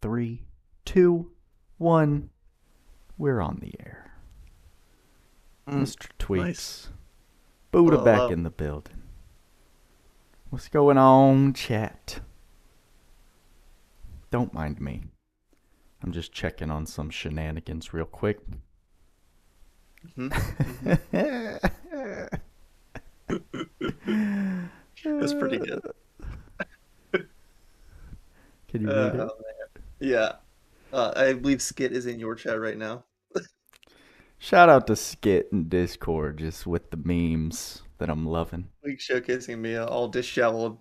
3, 2, 1. We're on the air. Mr. Tweacz. Nice. Buddha Hello, back hello. in the building. What's going on, chat? Don't mind me. I'm just checking on some shenanigans real quick. That's pretty good. Can you read it? Man. Yeah. I believe Skit is in your chat right now. Shout out to Skit and Discord just with the memes that I'm loving. Tweak showcasing me all disheveled.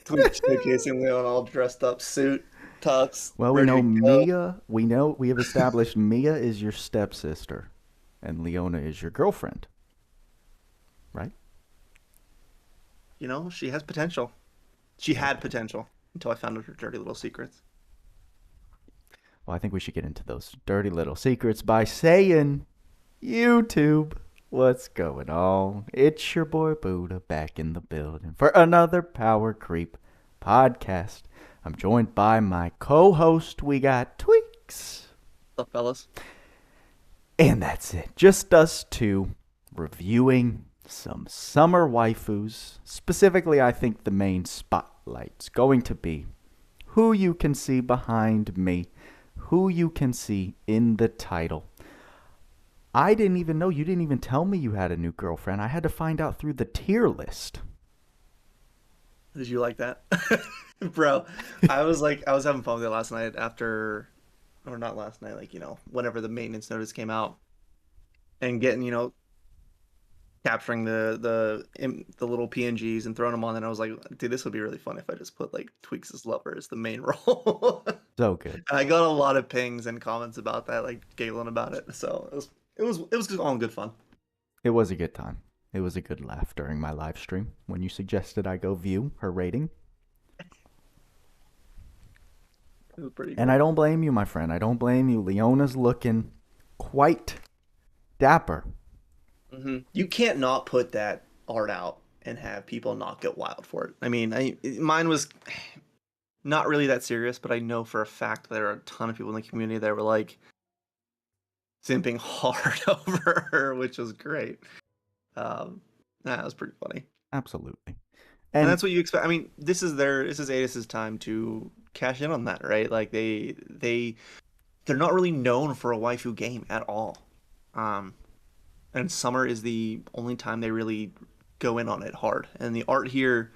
Tweak showcasing Leona all dressed up, suit, tux, Well, we ready know to go. Mia. We have established Mia is your stepsister, and Leona is your girlfriend, right? You know, she has potential. She had potential until I found out her dirty little secrets. Well, I think we should get into those dirty little secrets by saying, YouTube, what's going on? It's your boy Buddha back in the building for another Power Creep podcast. I'm joined by my co-host. We got Tweacz. What's up, fellas? And that's it. Just us two reviewing some summer waifus. Specifically, I think the main spotlight's going to be who you can see behind me, who you can see in the title. I didn't even know. You didn't even tell me you had a new girlfriend. I had to find out through the tier list. Did you like that? Bro, I was having fun with it last night after, or not last night, whenever the maintenance notice came out and getting, capturing the little PNGs and throwing them on. And I was like, dude, this would be really fun if I just put like Tweaks' lover as the main role. So good. And I got a lot of pings and comments about that, like giggling about it. So it was just all good fun. It was a good time. It was a good laugh during my live stream when you suggested I go view her rating. It was pretty And cool. I don't blame you, my friend. I don't blame you. Leona's looking quite dapper. You can't not put that art out and have people not get wild for it. I mean, mine was not really that serious, but I know for a fact there are a ton of people in the community that were like simping hard over her, which was great. That was pretty funny. Absolutely. And that's what you expect. I mean, this is Adis's time to cash in on that, right? Like they're not really known for a waifu game at all. And summer is the only time they really go in on it hard. And the art here,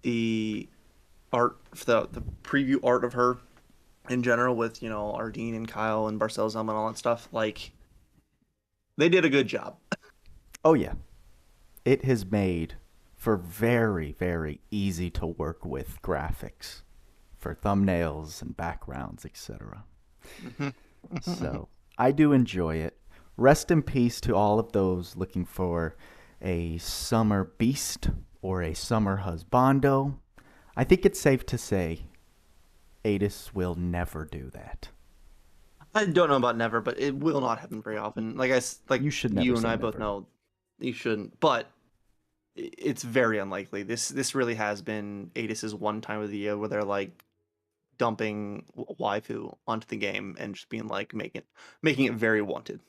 the preview art of her in general with, Ardeen and Kyle and Barcel's and all that stuff, like they did a good job. Oh, yeah. It has made for very, very easy to work with graphics for thumbnails and backgrounds, etc. So I do enjoy it. Rest in peace to all of those looking for a summer beast or a summer husbando. I think it's safe to say Adis will never do that. I don't know about never, but it will not happen very often. You should never you and say I both never. know you shouldn't, but it's very unlikely. This really has been Adis's one time of the year where they're like dumping waifu onto the game and just being like making it very wanted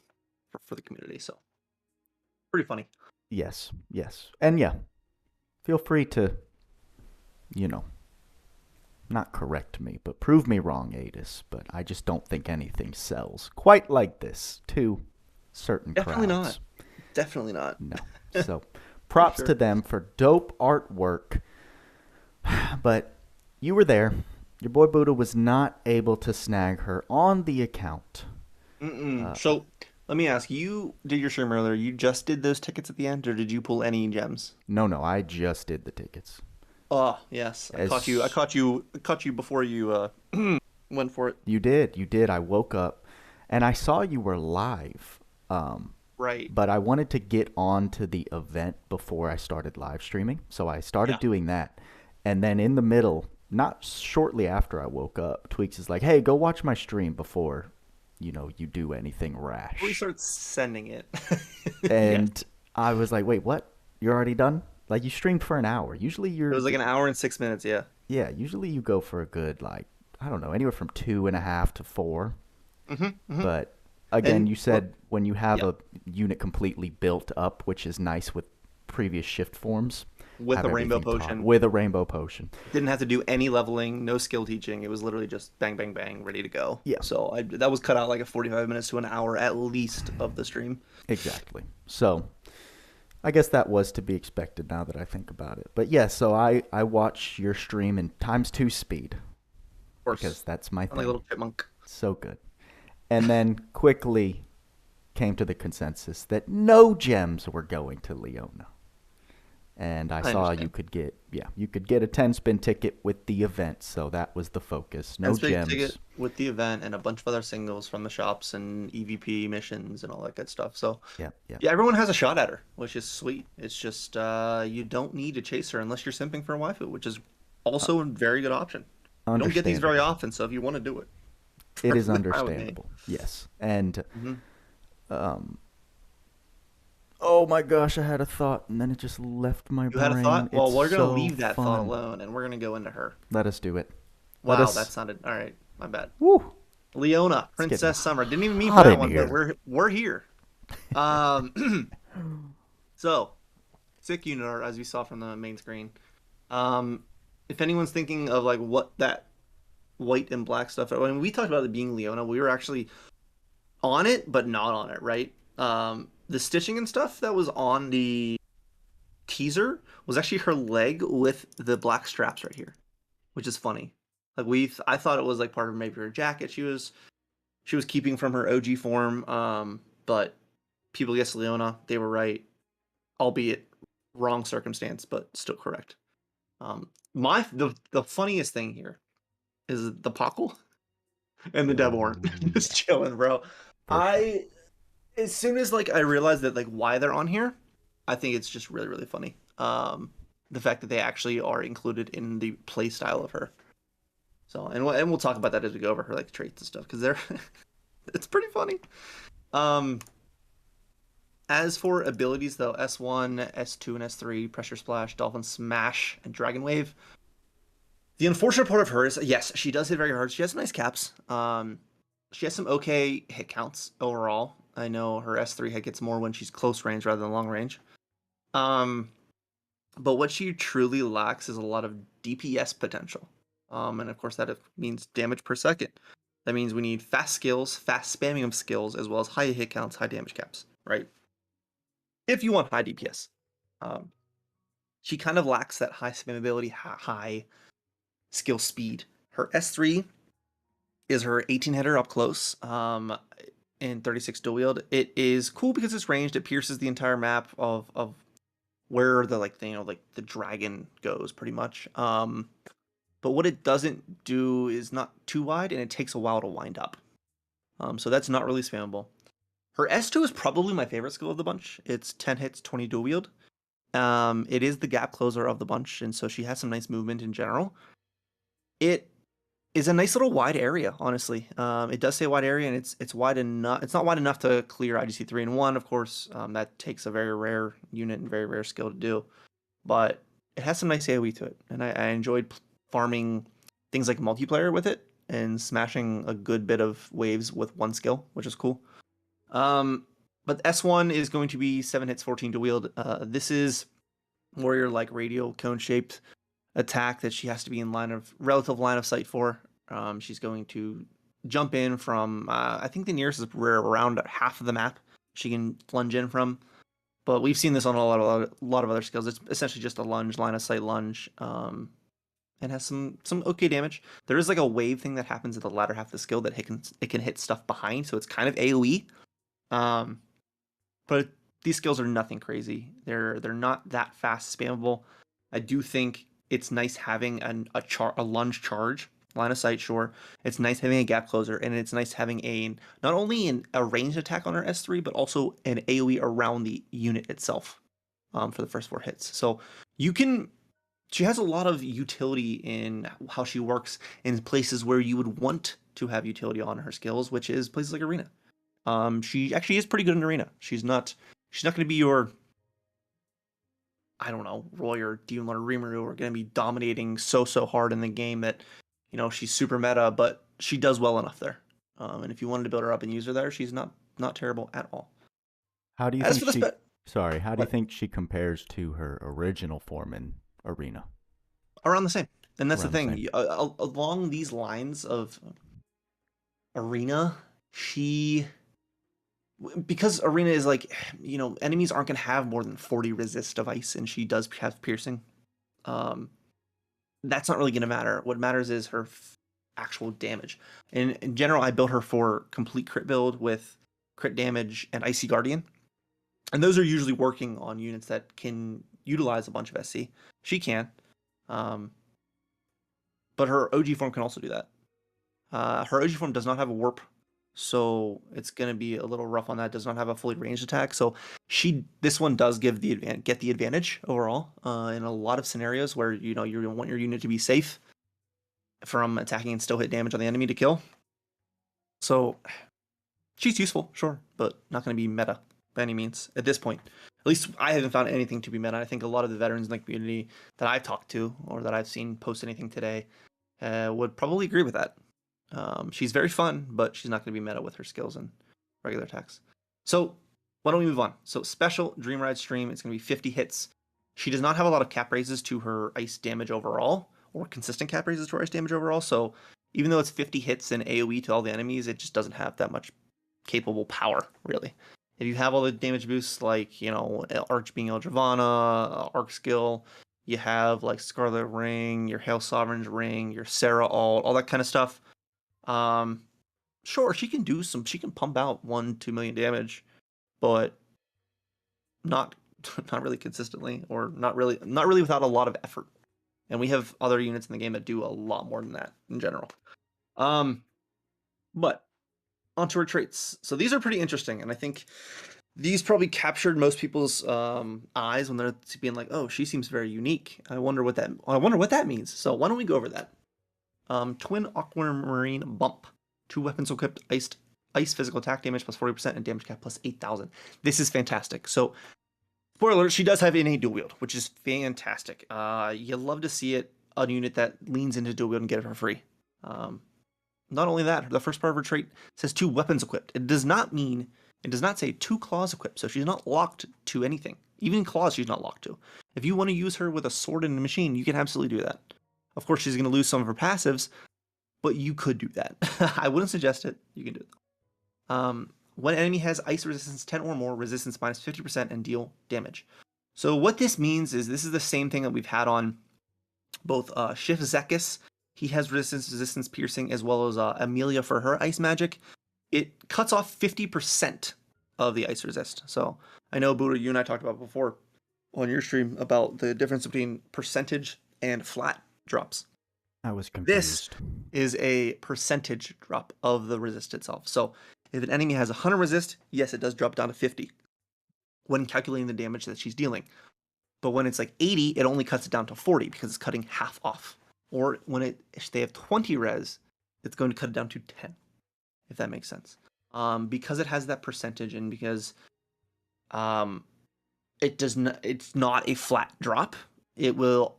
for the community. So pretty funny. Yes. And yeah, feel free to, not correct me, but prove me wrong, Adis. But I just don't think anything sells quite like this to certain Definitely crowds. not. Definitely not. No. So props Sure. to them for dope artwork. But you were there. Your boy Buddha was not able to snag her on the account. So let me ask you: did your stream earlier? You just did those tickets at the end, or did you pull any gems? No, I just did the tickets. Oh yes, I caught you before you went for it. You did. I woke up and I saw you were live. Right. But I wanted to get on to the event before I started live streaming. So I started doing that. And then in the middle, not shortly after I woke up, Tweacz is like, hey, go watch my stream before, you do anything rash. We start sending it. And I was like, wait, what? You're already done? Like, you streamed for an hour. Usually It was like an hour and 6 minutes, yeah. Yeah, usually you go for a good, I don't know, anywhere from 2.5 to 4. Mm-hmm. But again, And you said when you have yeah, a unit completely built up, which is nice with previous shift forms, with have a rainbow everything taught potion. with a rainbow potion. Didn't have to do any leveling, no skill teaching. It was literally just bang, bang, bang, ready to go. Yeah, So that was cut out like a 45 minutes to an hour at least of the stream. exactly. So I guess that was to be expected now that I think about it. But yeah, so I watch your stream in ×2 speed Of course, because that's my I'm like a thing. little chipmunk. So good. And then quickly came to the consensus that no gems were going to Leona. And I saw understand. you could get a 10-spin ticket with the event, so that was the focus. No And big gems. ticket with the event and a bunch of other singles from the shops and EVP missions and all that good stuff. So Yeah, yeah. yeah, everyone has a shot at her, which is sweet. It's just you don't need to chase her unless you're simping for a waifu, which is also a very good option. You don't get these very Understandable. often, so if you want to do it, It is perfectly fine with me. understandable. Yes. And Hmm. um oh my gosh, I had a thought and then it just left my You had a brain. thought? Well, It's we're gonna so leave that thought fun. alone, and we're gonna go into her. Let us do it. Let Wow, that us sounded all right. My bad. Woo. Leona, It's getting Princess Summer. Didn't even mean for hot that in one, but here. we're here. Um, so sick unit art, as we saw from the main screen. Um, if anyone's thinking of like what that white and black stuff, when we talked about it being Leona, we were actually on it, but not on it, right? The stitching and stuff that was on the teaser was actually her leg with the black straps right here, which is funny. Like I thought it was like part of maybe her jacket she was keeping from her OG form. But people guessed Leona. They were right, albeit wrong circumstance, but still correct. The funniest thing here is the Pockle and the Devorn Ooh, just yeah, chilling, bro. for sure. I as soon as like I realized that like why they're on here, I think it's just really really funny. The fact that they actually are included in the play style of her. So and we'll talk about that as we go over her like traits and stuff because they're it's pretty funny. Um, as for abilities though, S1, S2, and S3, Pressure Splash, Dolphin Smash, and Dragon Wave. The unfortunate part of her is yes, she does hit very hard. She has some nice caps. She has some okay hit counts overall. I know her S3 hit gets more when she's close range rather than long range. Um, but what she truly lacks is a lot of DPS potential. And of course that means damage per second. That means we need fast skills, fast spamming of skills, as well as high hit counts, high damage caps, right? If you want high DPS. Um, she kind of lacks that high spammability, high skill speed. Her S3 is her 18 hitter up close in 36 dual wield. It is cool because it's ranged. It pierces the entire map of where the like like the dragon goes pretty much. But what it doesn't do is not too wide, and it takes a while to wind up. So that's not really spammable. Her S2 is probably my favorite skill of the bunch. It's 10 hits, 20 dual wield. It is the gap closer of the bunch, and so she has some nice movement in general. It is a nice little wide area, honestly. It does say wide area, and it's wide enough. It's not wide enough to clear IGC 3 and 1, of course. That takes a very rare unit and very rare skill to do. But it has some nice AoE to it, and I enjoyed farming things like multiplayer with it and smashing a good bit of waves with one skill, which is cool. But S1 is going to be 7 hits, 14 to wield. This is warrior like radial cone shaped attack that she has to be in relative line of sight for. She's going to jump in from I think the nearest is around half of the map she can plunge in from. But we've seen this on a lot of other skills. It's essentially just a lunge, line of sight lunge. And has some okay damage. There is like a wave thing that happens at the latter half of the skill that it can hit stuff behind, so it's kind of AoE. But these skills are nothing crazy. They're not that fast spammable. I do think it's nice having a lunge charge, line of sight, sure. It's nice having a gap closer, and it's nice having not only a ranged attack on her S3, but also an AoE around the unit itself for the first 4 hits. So she has a lot of utility in how she works in places where you would want to have utility on her skills, which is places like Arena. She actually is pretty good in Arena. She's not going to be your, I don't know, Roy or Demon or Rimuru are going to be dominating so hard in the game that, you know, she's super meta, but she does well enough there. And if you wanted to build her up and use her there, she's not terrible at all. How do you As think for the she? spe- Sorry, how do you what think she compares to her original form in Arena? around the same, and that's the Around the thing. same. Along these lines of Arena, she because Arena is like, you know, enemies aren't going to have more than 40 resist of ice, and she does have piercing. Um, that's not really going to matter. What matters is her actual damage. And in general, I built her for complete crit build with crit damage and Icy Guardian. And those are usually working on units that can utilize a bunch of SC. She can. Um, but her OG form can also do that. Her OG form does not have a warp, so it's going to be a little rough on that. Does not have a fully ranged attack, so this one does get the advantage overall in a lot of scenarios where you know you want your unit to be safe from attacking and still hit damage on the enemy to kill. So she's useful, sure, but not going to be meta by any means at this point. At least I haven't found anything to be meta. I think a lot of the veterans in the community that I've talked to or that I've seen post anything today would probably agree with that. She's very fun, but she's not going to be meta with her skills and regular attacks. So why don't we move on? So special Dream Ride Stream, it's going to be 50 hits. She does not have a lot of cap raises to her ice damage overall, or consistent cap raises to her ice damage overall. So even though it's 50 hits and AoE to all the enemies, it just doesn't have that much capable power, really. If you have all the damage boosts like, you know, Arch being Eldravana, Arc Skill, you have like Scarlet Ring, your Hail Sovereign's Ring, your Sarah Alt, all that kind of stuff. Sure, she can pump out 1-2 million damage, but not really consistently, or not really without a lot of effort. And we have other units in the game that do a lot more than that in general. But onto her traits. So these are pretty interesting, and I think these probably captured most people's eyes when they're being like, "Oh, she seems very unique. I wonder what that means." So why don't we go over that? Twin Aquamarine Bump. 2 weapons equipped, ice physical attack damage plus 40% and damage cap plus 8,000. This is fantastic. So, spoiler alert, she does have innate dual wield, which is fantastic. You love to see it, a unit that leans into dual wield and get it for free. Not only that, the first part of her trait says 2 weapons equipped. It does not say 2 claws equipped, so she's not locked to anything. Even claws she's not locked to. If you want to use her with a sword and a machine, you can absolutely do that. Of course, she's going to lose some of her passives, but you could do that. I wouldn't suggest it. You can do it. When an enemy has ice resistance 10 or more, resistance minus 50% and deal damage. So what this means is this is the same thing that we've had on both Shift Zekis. He has resistance piercing, as well as Amelia for her ice magic. It cuts off 50% of the ice resist. So I know, Buddha, you and I talked about before on your stream about the difference between percentage and flat drops. I was confused. This is a percentage drop of the resist itself. So if an enemy has 100 resist, yes, it does drop down to 50 when calculating the damage that she's dealing. But when it's like 80, it only cuts it down to 40 because it's cutting half off. Or if they have 20 res, it's going to cut it down to 10, if that makes sense. Because it has that percentage, and because it's not a flat drop, it will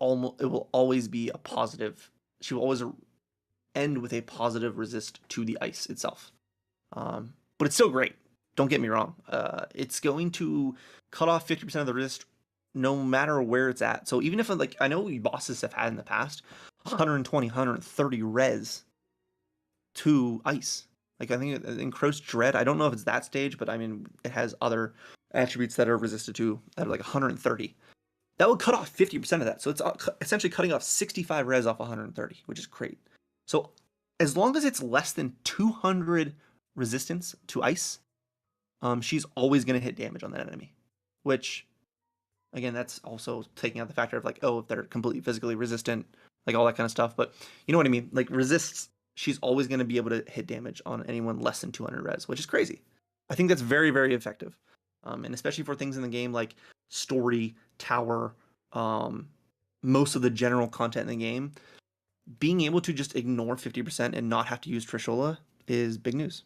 always be a positive. She will always end with a positive resist to the ice itself. But it's still great. Don't get me wrong. It's going to cut off 50% of the resist no matter where it's at. So even if, like, I know bosses have had in the past 120, 130 res to ice. Like, I think Encroached Dread, I don't know if it's that stage, but I mean, it has other attributes that are resisted to that are like 130. That would cut off 50% of that. So it's essentially cutting off 65 res off 130, which is great. So as long as it's less than 200 resistance to ice, she's always going to hit damage on that enemy. Which, again, that's also taking out the factor of like, oh, if they're completely physically resistant, like all that kind of stuff. But you know what I mean? Like resists, she's always going to be able to hit damage on anyone less than 200 res, which is crazy. I think that's very, very effective. And especially for things in the game like story, tower, most of the general content in the game, being able to just ignore 50% and not have to use Trishula is big news.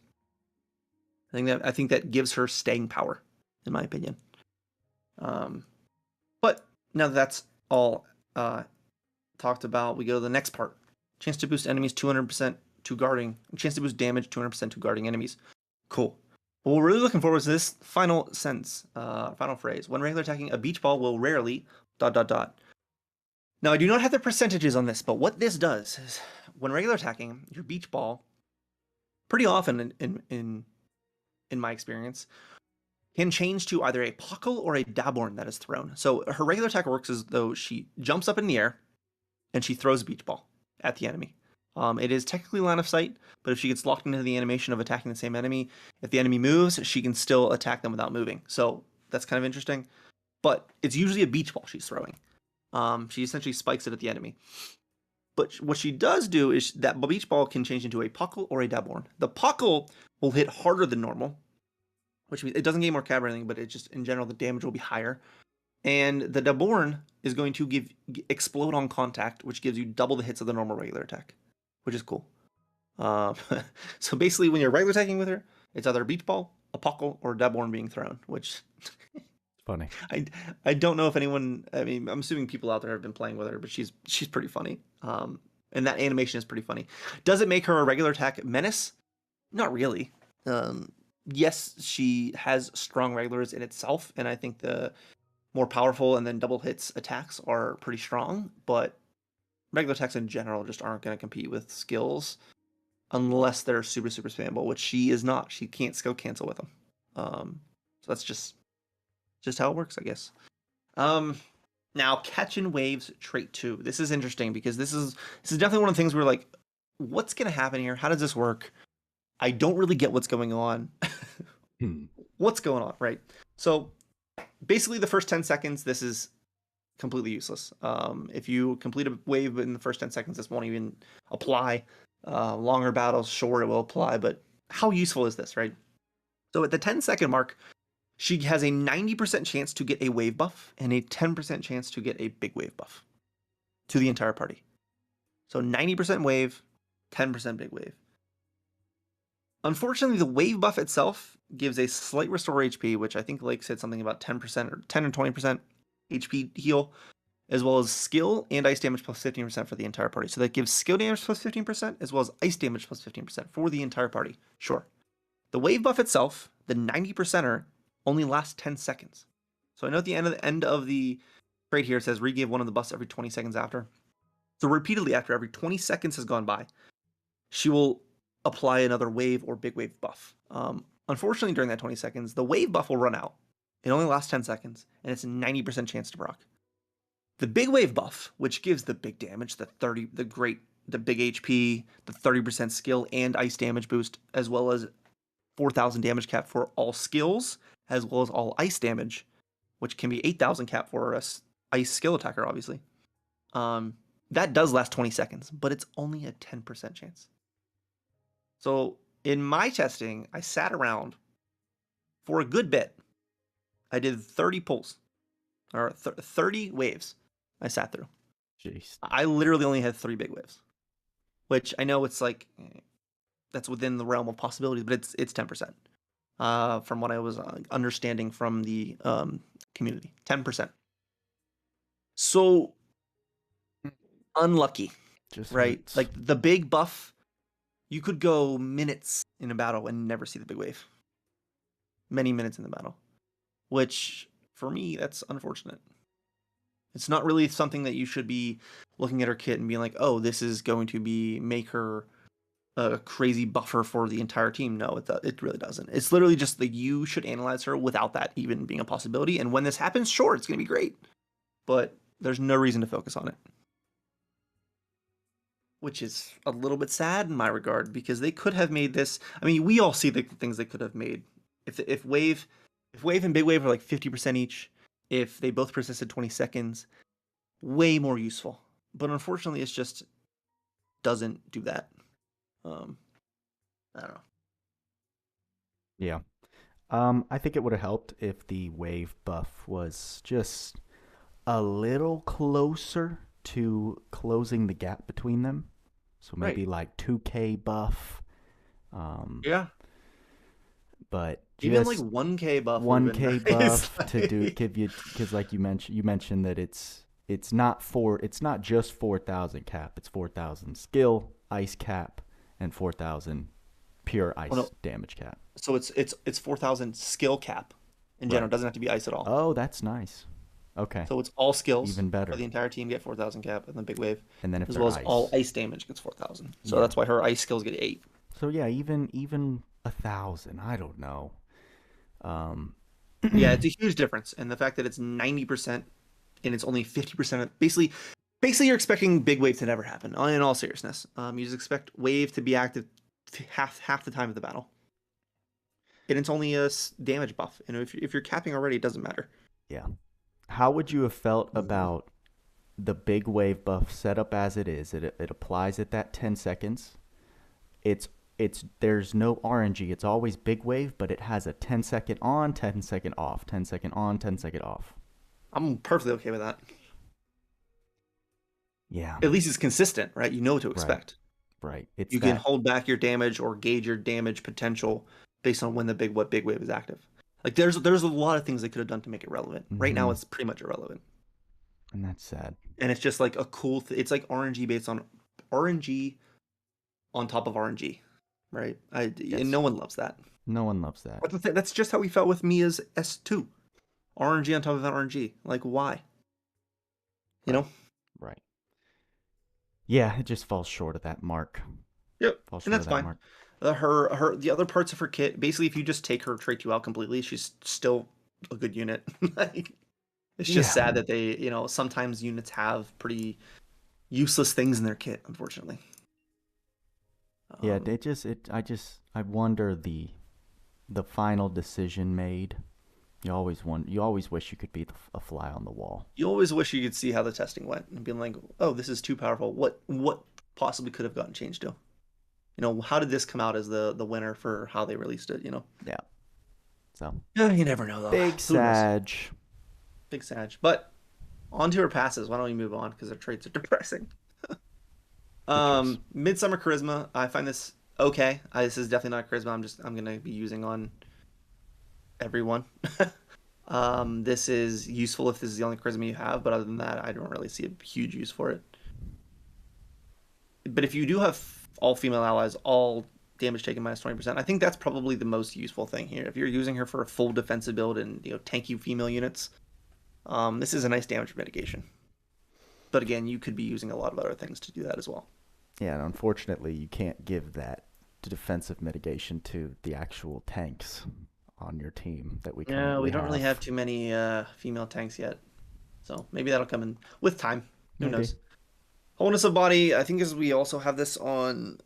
I think that gives her staying power, in my opinion. But now that that's all talked about, we go to the next part. Chance to boost enemies 200% to guarding. Chance to boost damage 200% to guarding enemies. Cool. What we're really looking for is this final sentence, final phrase. When regular attacking, a beach ball will rarely ... Now, I do not have the percentages on this, but what this does is when regular attacking, your beach ball, pretty often in my experience, can change to either a puckle or a daborn that is thrown. So her regular attack works as though she jumps up in the air and she throws a beach ball at the enemy. It is technically line of sight, but if she gets locked into the animation of attacking the same enemy, if the enemy moves, she can still attack them without moving. So that's kind of interesting. But it's usually a beach ball she's throwing. She essentially spikes it at the enemy. But what she does do is that beach ball can change into a puckle or a daborn. The puckle will hit harder than normal, which means it doesn't gain more cab or anything, but it just, in general, the damage will be higher. And the daborn is going to explode on contact, which gives you double the hits of the normal regular attack, which is cool. So basically, when you're regular attacking with her, it's either a beach ball, a puckle, or a daborn being thrown, which... Funny. I don't know if anyone... I mean, I'm assuming people out there have been playing with her, but she's pretty funny. And that animation is pretty funny. Does it make her a regular attack menace? Not really. Yes, she has strong regulars in itself, and I think the more powerful and then double hits attacks are pretty strong, but regular attacks in general just aren't going to compete with skills unless they're super, super spammable, which she is not. She can't skill cancel with them. So that's just how it works, I guess. Now, catching waves trait 2. This is interesting because this is definitely one of the things where like, what's going to happen here? How does this work? I don't really get what's going on. What's going on, right? So basically the first 10 seconds, this is completely useless. If you complete a wave in the first 10 seconds, this won't even apply. Longer battles, sure, it will apply, but how useful is this, right? So at the 10-second mark, she has a 90% chance to get a wave buff and a 10% chance to get a big wave buff to the entire party. So 90% wave, 10% big wave. Unfortunately, the wave buff itself gives a slight restore HP, which I think Lake said something about 10% or 10 or 20% HP heal, as well as skill and ice damage plus 15% for the entire party. So that gives skill damage plus 15%, as well as ice damage plus 15% for the entire party. Sure. The wave buff itself, the 90%er, only lasts 10 seconds. So I know at the end of the trait here, it says re-give one of the buffs every 20 seconds after. So repeatedly after every 20 seconds has gone by, she will apply another wave or big wave buff. Unfortunately, during that 20 seconds, the wave buff will run out. It only lasts 10 seconds, and it's a 90% chance to proc. The big wave buff, which gives the big damage, the big HP, the 30% skill and ice damage boost, as well as 4,000 damage cap for all skills, as well as all ice damage, which can be 8,000 cap for a ice skill attacker, obviously. That does last 20 seconds, but it's only a 10% chance. So in my testing, I sat around for a good bit. I did 30 pulls, or 30 waves I sat through. Jeez. I literally only had 3 big waves, which I know it's like, that's within the realm of possibilities, but it's 10%. From what I was understanding from the community, 10%. So unlucky, Just right? hurts. Like the big buff, you could go minutes in a battle and never see the big wave. Many minutes in the battle, which for me, that's unfortunate. It's not really something that you should be looking at her kit and being like, oh, this is going to make her a crazy buffer for the entire team. No, it really doesn't. It's literally just that you should analyze her without that even being a possibility. And when this happens, sure, it's going to be great, but there's no reason to focus on it. Which is a little bit sad in my regard, because they could have made this. I mean, we all see the things they could have made. If wave and big wave are like 50% each, if they both persisted 20 seconds, way more useful. But unfortunately, it just doesn't do that. I don't know. Yeah. I think it would have helped if the wave buff was just a little closer to closing the gap between them. So maybe like 2K buff. Yeah. But even like 1K buff. 1K buff nice. to give you, because like you mentioned that it's it's not just 4,000 cap. It's 4,000 skill, ice cap, and 4,000 pure ice Oh no, damage cap. so it's 4,000 skill cap in general. Right. It doesn't have to be ice at all. Oh, that's nice. Okay. So it's all skills Even for better. the entire team get 4,000 cap, and then big wave, And then if as they're well as all ice. ice damage gets 4,000. So Yeah. that's why her ice skills get 8. So yeah, even 1,000. I don't know. Um, Yeah, it's a huge difference, and the fact that it's 90% and it's only 50% of basically you're expecting big wave to never happen. In all seriousness, you just expect wave to be active half the time of the battle, and it's only a damage buff. And if you're capping already, it doesn't matter. yeah. How would you have felt about the big wave buff set up as it is? It applies at that 10 seconds. It's there's no RNG. It's always big wave, but it has a 10-second on, 10-second off, 10-second on, 10-second off. I'm perfectly okay with that. Yeah. At least it's consistent, right? You know what to expect. Right. It's You can hold back your damage or gauge your damage potential based on when what big wave is active. Like there's a lot of things they could have done to make it relevant. Right now, it's pretty much irrelevant. And that's sad. And it's just like a cool. It's like RNG based on RNG on top of RNG, right? And no one loves that. No one loves that. But that's just how we felt with Mia's S2. RNG on top of RNG. Like why? You know? Right. Yeah, it just falls short of that mark. Yep. And that's fine. Mark. The other parts of her kit, basically, if you just take her trait 2 out completely, she's still a good unit. Like, it's just sad that they, sometimes units have pretty useless things in their kit, unfortunately. Yeah, I wonder the final decision made. You always wish you could be a fly on the wall. You always wish you could see how the testing went and be like, oh, this is too powerful. What possibly could have gotten changed to? How did this come out as the winner for how they released it? Yeah. So. Yeah, you never know though. Big Sag. Big Sag. But on to her passes. Why don't we move on because her traits are depressing. Midsummer Charisma. I find this okay. This is definitely not charisma. I'm gonna be using on everyone. This is useful if this is the only charisma you have, but other than that, I don't really see a huge use for it. But if you do have all female allies, all damage taken minus 20%, I think that's probably the most useful thing here. If you're using her for a full defensive build and tanky female units, this is a nice damage mitigation. But again, you could be using a lot of other things to do that as well. Yeah, and unfortunately, you can't give that defensive mitigation to the actual tanks on your team that we currently have. Yeah, we don't really have too many female tanks yet. So maybe that'll come in with time. Who knows? Wholeness of body, I think as we also have this on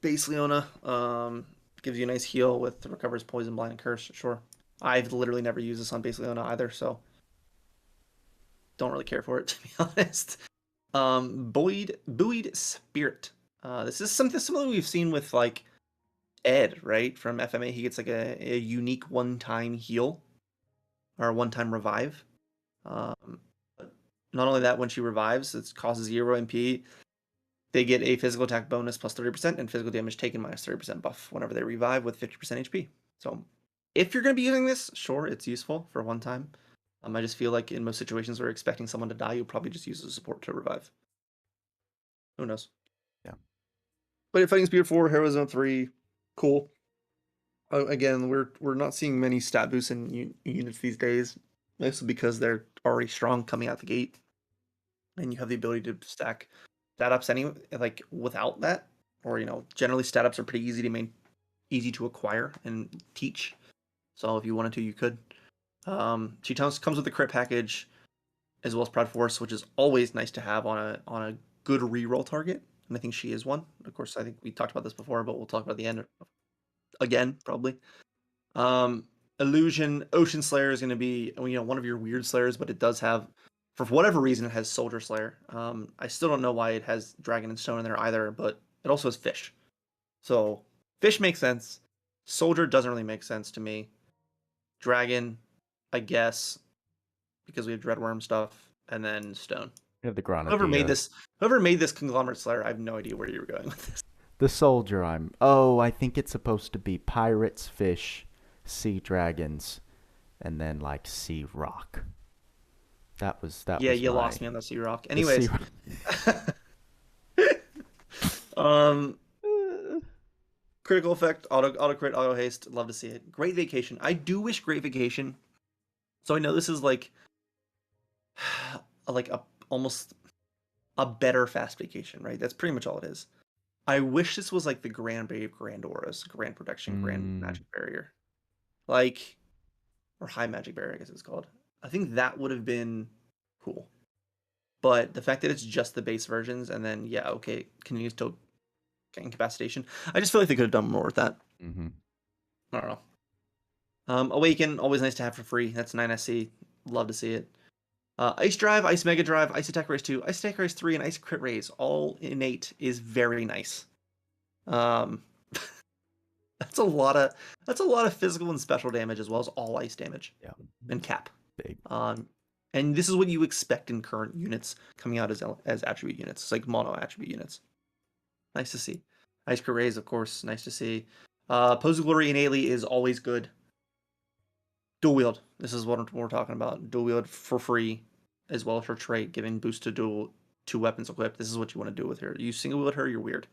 base Leona. Gives you a nice heal with recovers poison, blind, and curse. Sure. I've literally never used this on base Leona either, so don't really care for it, to be honest. Buoyed Spirit. This is something we've seen with like Ed, right? From FMA, he gets like a unique one-time heal or a one-time revive. Not only that, when she revives, it causes 0 MP. They get a physical attack bonus plus 30% and physical damage taken minus 30% buff whenever they revive with 50% HP. So if you're going to be using this, sure, it's useful for one time. I just feel like in most situations where you're expecting someone to die, you'll probably just use the support to revive. Who knows? Yeah. But Fighting Spirit 4, Heroism 3, cool. Again, we're not seeing many stat boosts in units these days, mostly because they're already strong coming out the gate, and you have the ability to stack stat ups anyway, like without that, or generally stat ups are pretty easy to acquire and teach. So if you wanted to, you could. She comes with the crit package as well as Proud Force, which is always nice to have on a good reroll target, and I think she is one. Of course, I think we talked about this before, but we'll talk about the end again probably. Illusion Ocean Slayer is going to be one of your weird slayers, but it does have, for whatever reason, it has Soldier Slayer. I still don't know why it has Dragon and Stone in there either, but it also has Fish. So Fish makes sense. Soldier doesn't really make sense to me. Dragon, I guess, because we have Dreadworm stuff, and then Stone. You have the Granzelia. Whoever made this Conglomerate Slayer, I have no idea where you were going with this. The Soldier, I think it's supposed to be pirates, fish, sea dragons, and then like sea rock. That was Yeah, you my lost me on the Sea Rock. the sea. Anyways, um, critical effect, auto crit, auto haste. Love to see it. Great Vacation. I do wish Great Vacation. So I know this is like like a almost a better Fast Vacation, right? That's pretty much all it is. I wish this was like the Grand Brave, Grand Auras, Grand Protection, Grand Magic Barrier, like, or High Magic Barrier, I guess it's called. I think that would have been cool. But the fact that it's just the base versions, and then yeah, okay, continues to incapacitation. I just feel like they could have done more with that. Mm-hmm. I don't know. Awaken, always nice to have for free. That's 9SC. Love to see it. Ice Drive, Ice Mega Drive, Ice Attack Raise 2, Ice Attack Raise 3, and Ice Crit Raise, all innate, is very nice. That's a lot of physical and special damage as well as all ice damage. Yeah. And cap. Big. And this is what you expect in current units coming out as attribute units. It's like mono attribute units. Nice to see. Ice Crit Raise, of course, nice to see. Pose of Glory innately is always good. Dual wield. This is what we're talking about. Dual wield for free, as well as her trait, giving boost to two weapons equipped. This is what you want to do with her. You single wield her, you're weird.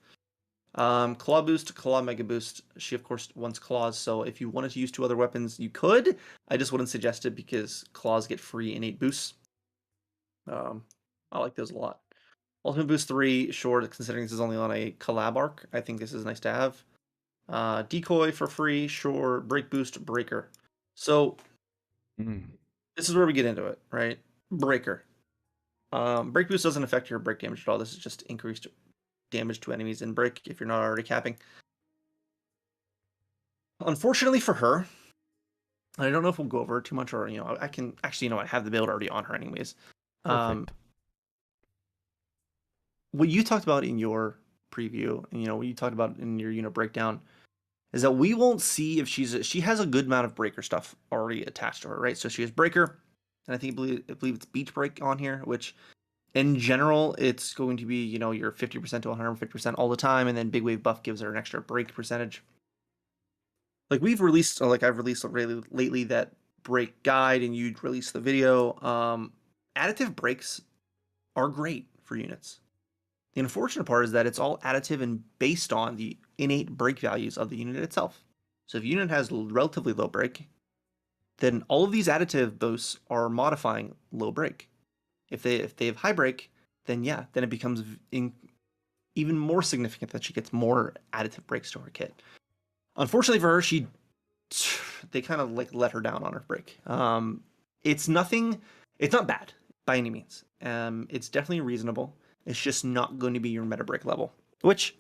Claw boost, claw mega boost. She of course wants claws, so if you wanted to use two other weapons, you could. I just wouldn't suggest it because claws get free innate boosts. I like those a lot. Ultimate boost 3, sure, considering this is only on a collab arc, I think this is nice to have. Decoy for free, sure. Break boost, breaker. So this is where we get into it, right? Breaker. Break boost doesn't affect your break damage at all. This is just increased damage to enemies in break if you're not already capping. Unfortunately for her, I don't know if we'll go over it too much, or I can actually, I have the build already on her anyways. Perfect. What you talked about in your preview, and what you talked about in your unit breakdown, is that we won't see if she has a good amount of breaker stuff already attached to her, right? So she has breaker, and I believe it's beach break on here, which in general it's going to be your 50% to 150% all the time, and then big wave buff gives her an extra break percentage. Like I've released really lately that break guide, and you'd release the video. Additive breaks are great for units. The unfortunate part is that it's all additive and based on the innate break values of the unit itself. So if a unit has relatively low break, then all of these additive boosts are modifying low break. If they have high break, then it becomes even more significant that she gets more additive breaks to her kit. Unfortunately for her, they kind of like let her down on her break. It's not bad by any means. It's definitely reasonable. It's just not going to be your meta break level. Which,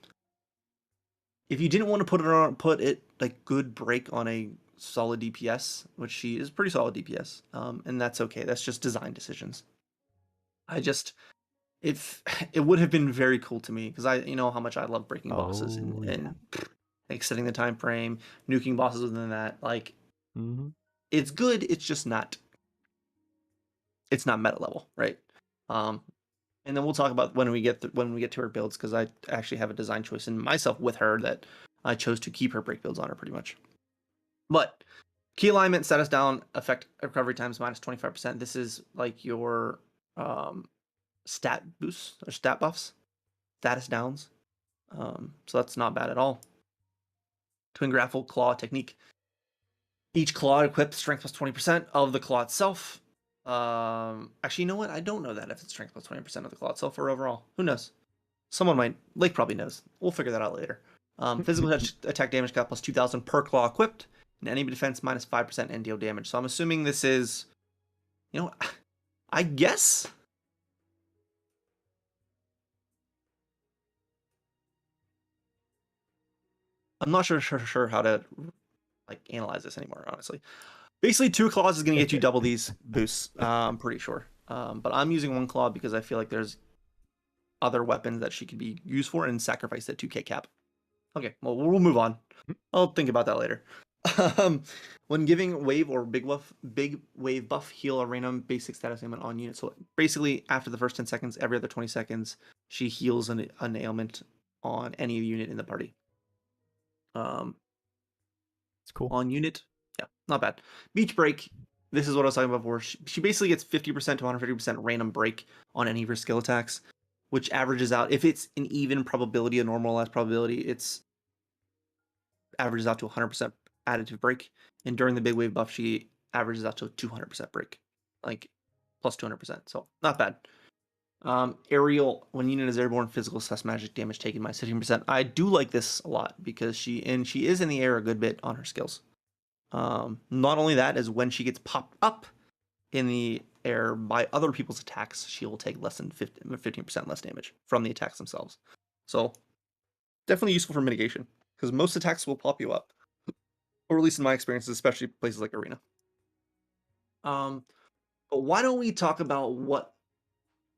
if you didn't want to put it like good break on a solid DPS, which she is pretty solid DPS, and that's okay. That's just design decisions. It would have been very cool to me because I how much I love breaking bosses and extending the time frame, nuking bosses within that. Like, it's good. It's just not. It's not meta level, right? And then we'll talk about when we get to her builds, because I actually have a design choice in myself with her that I chose to keep her break builds on her pretty much. But key alignment, status down, effect recovery times minus 25%. This is like your stat boosts or stat buffs, status downs. So that's not bad at all. Twin grapple claw technique. Each claw equips strength plus 20% of the claw itself. Actually, you know what? I don't know that if it's strength plus 20% of the claw itself or overall. Who knows? Someone might. Lake probably knows. We'll figure that out later. Physical attack damage cap plus 2,000 per claw equipped, and enemy defense minus 5% and deal damage. So I'm assuming this is, I guess. I'm not sure how to analyze this anymore, honestly. Basically, 2 claws is going to get you double these boosts, I'm pretty sure. But I'm using 1 claw because I feel like there's other weapons that she could be used for and sacrifice that 2k cap. Okay, well, we'll move on. I'll think about that later. When giving wave or big wave buff, heal a random basic status ailment on unit. So basically, after the first 10 seconds, every other 20 seconds, she heals an ailment on any unit in the party. It's cool. On unit, yeah, not bad. Beach break. this is what I was talking about before. She basically gets 50% to 150% random break on any of her skill attacks, which averages out, if it's an even probability, a normalized probability, it's averages out to 100% additive break. And during the big wave buff, she averages out to 200% break, like plus 200%. So not bad. Aerial, when unit is airborne, physical / magic damage taken by 15%. I do like this a lot because she is in the air a good bit on her skills. Not only that, is when she gets popped up in the air by other people's attacks, she will take less than 15% less damage from the attacks themselves. So definitely useful for mitigation because most attacks will pop you up, or at least in my experiences, especially places like Arena. But why don't we talk about what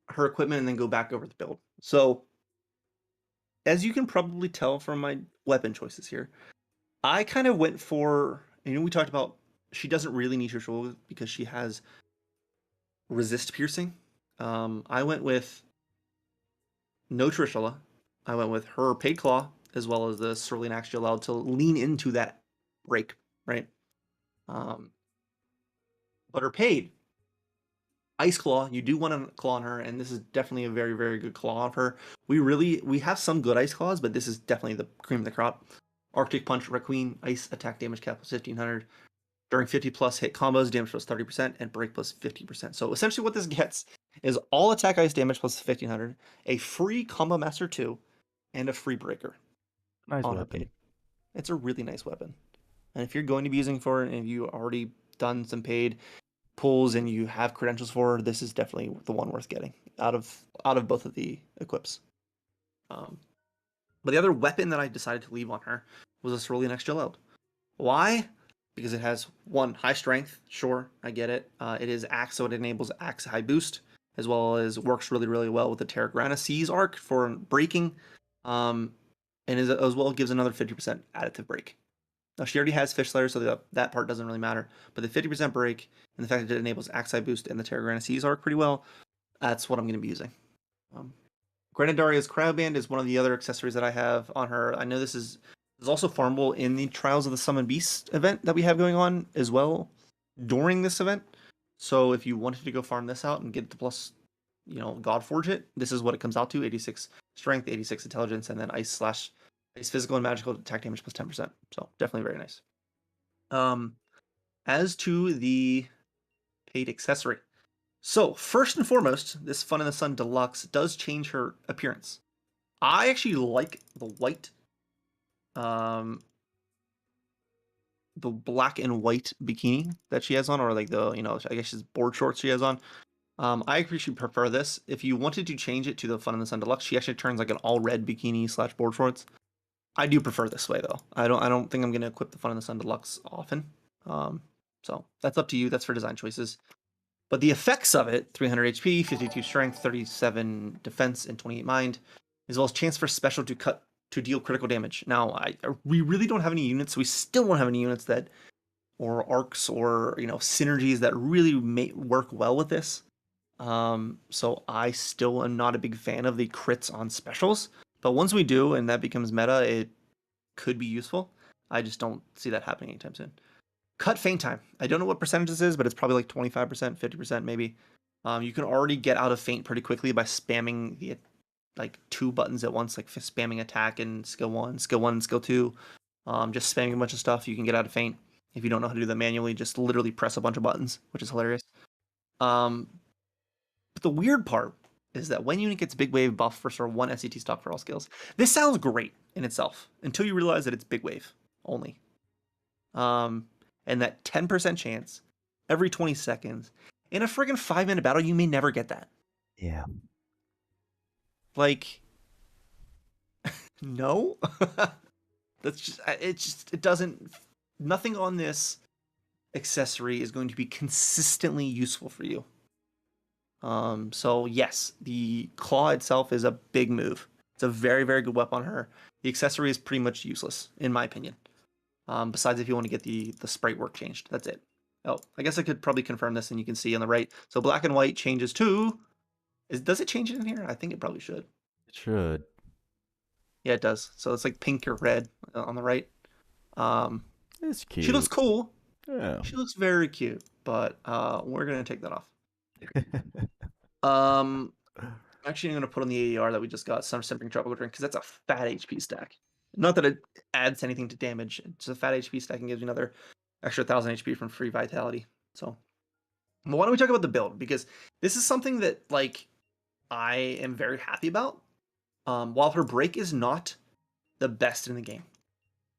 her equipment and then go back over the build? So as you can probably tell from my weapon choices here, I kind of went for, we talked about she doesn't really need her shoulder because she has resist piercing. I went with no Trishula. I went with her paid claw as well as the Cerulean Axe allowed to lean into that break, right? But her paid Ice Claw, you do want to claw on her, and this is definitely a very, very good claw on her. We have some good Ice Claws, but this is definitely the cream of the crop. Arctic Punch, Requiem, Ice attack damage cap plus 1500. During 50 plus hit combos, damage plus 30%, and break plus 50%. So essentially what this gets is all attack ice damage plus 1500, a free Combo Master 2, and a free breaker. Nice weapon. It's a really nice weapon. And if you're going to be using for it and you already done some paid pulls and you have credentials for her, this is definitely the one worth getting out of both of the equips. But the other weapon that I decided to leave on her was a Cerulean Axe Gilleld. Why? Because it has one, high strength. Sure, I get it. It is axe, so it enables axe high boost, as well as works really, really well with the Terragrana Seas arc for breaking, and as well gives another 50% additive break. Now she already has Fish Slayer, so that part doesn't really matter. But the 50% break and the fact that it enables axe high boost and the Terragrana Seas arc pretty well, that's what I'm going to be using. Grenadaria's Crowband is one of the other accessories that I have on her. I know this is also farmable in the Trials of the Summon Beast event that we have going on as well during this event. So if you wanted to go farm this out and get the plus, Godforge it, this is what it comes out to: 86 strength, 86 intelligence, and then ice physical and magical attack damage plus 10%. So definitely very nice. As to the paid accessory. So first and foremost, this Fun in the Sun Deluxe does change her appearance. I actually like the white, the black and white bikini that she has on, or like the, I guess she's board shorts she has on. I actually prefer this. If you wanted to change it to the Fun in the Sun Deluxe, she actually turns like an all red bikini / board shorts. I do prefer this way though. I don't think I'm gonna equip the Fun in the Sun Deluxe often. So that's up to you. That's for design choices. But the effects of it, 300 HP, 52 strength, 37 defense, and 28 mind, as well as chance for special to deal critical damage. Now, we really don't have any units. We still don't have any units or arcs or synergies that really work well with this. So I still am not a big fan of the crits on specials. But once we do, and that becomes meta, it could be useful. I just don't see that happening anytime soon. Cut feint time. I don't know what percentage this is, but it's probably like 25%, 50% maybe. You can already get out of feint pretty quickly by spamming the 2 buttons at once, like spamming attack and skill 1, and skill 2. Just spamming a bunch of stuff. You can get out of feint. If you don't know how to do that manually, just literally press a bunch of buttons, which is hilarious. But the weird part is that when unit gets big wave buff for sort of 1 SET stock for all skills, this sounds great in itself until you realize that it's big wave only. And that 10% chance every 20 seconds in a friggin' 5-minute battle, you may never get that. Yeah. No. That's it doesn't, nothing on this accessory is going to be consistently useful for you. So yes, the claw itself is a big move. It's a very, very good weapon on her. The accessory is pretty much useless, in my opinion. Besides if you want to get the sprite work changed. That's it. Oh, I guess I could probably confirm this and you can see on the right. So black and white changes to... Does it change it in here? I think it probably should. It should. Yeah, it does. So it's like pink or red on the right. It's cute. She looks cool. Yeah. She looks very cute. but we're gonna take that off. Actually, I'm gonna put on the AER that we just got, Simmering Tropical Drink, because that's a fat HP stack. Not that it adds anything to damage. It's a fat HP stack and gives you another extra 1,000 HP from free vitality. So, well, why don't we talk about the build? Because this is something that like I am very happy about. While her break is not the best in the game,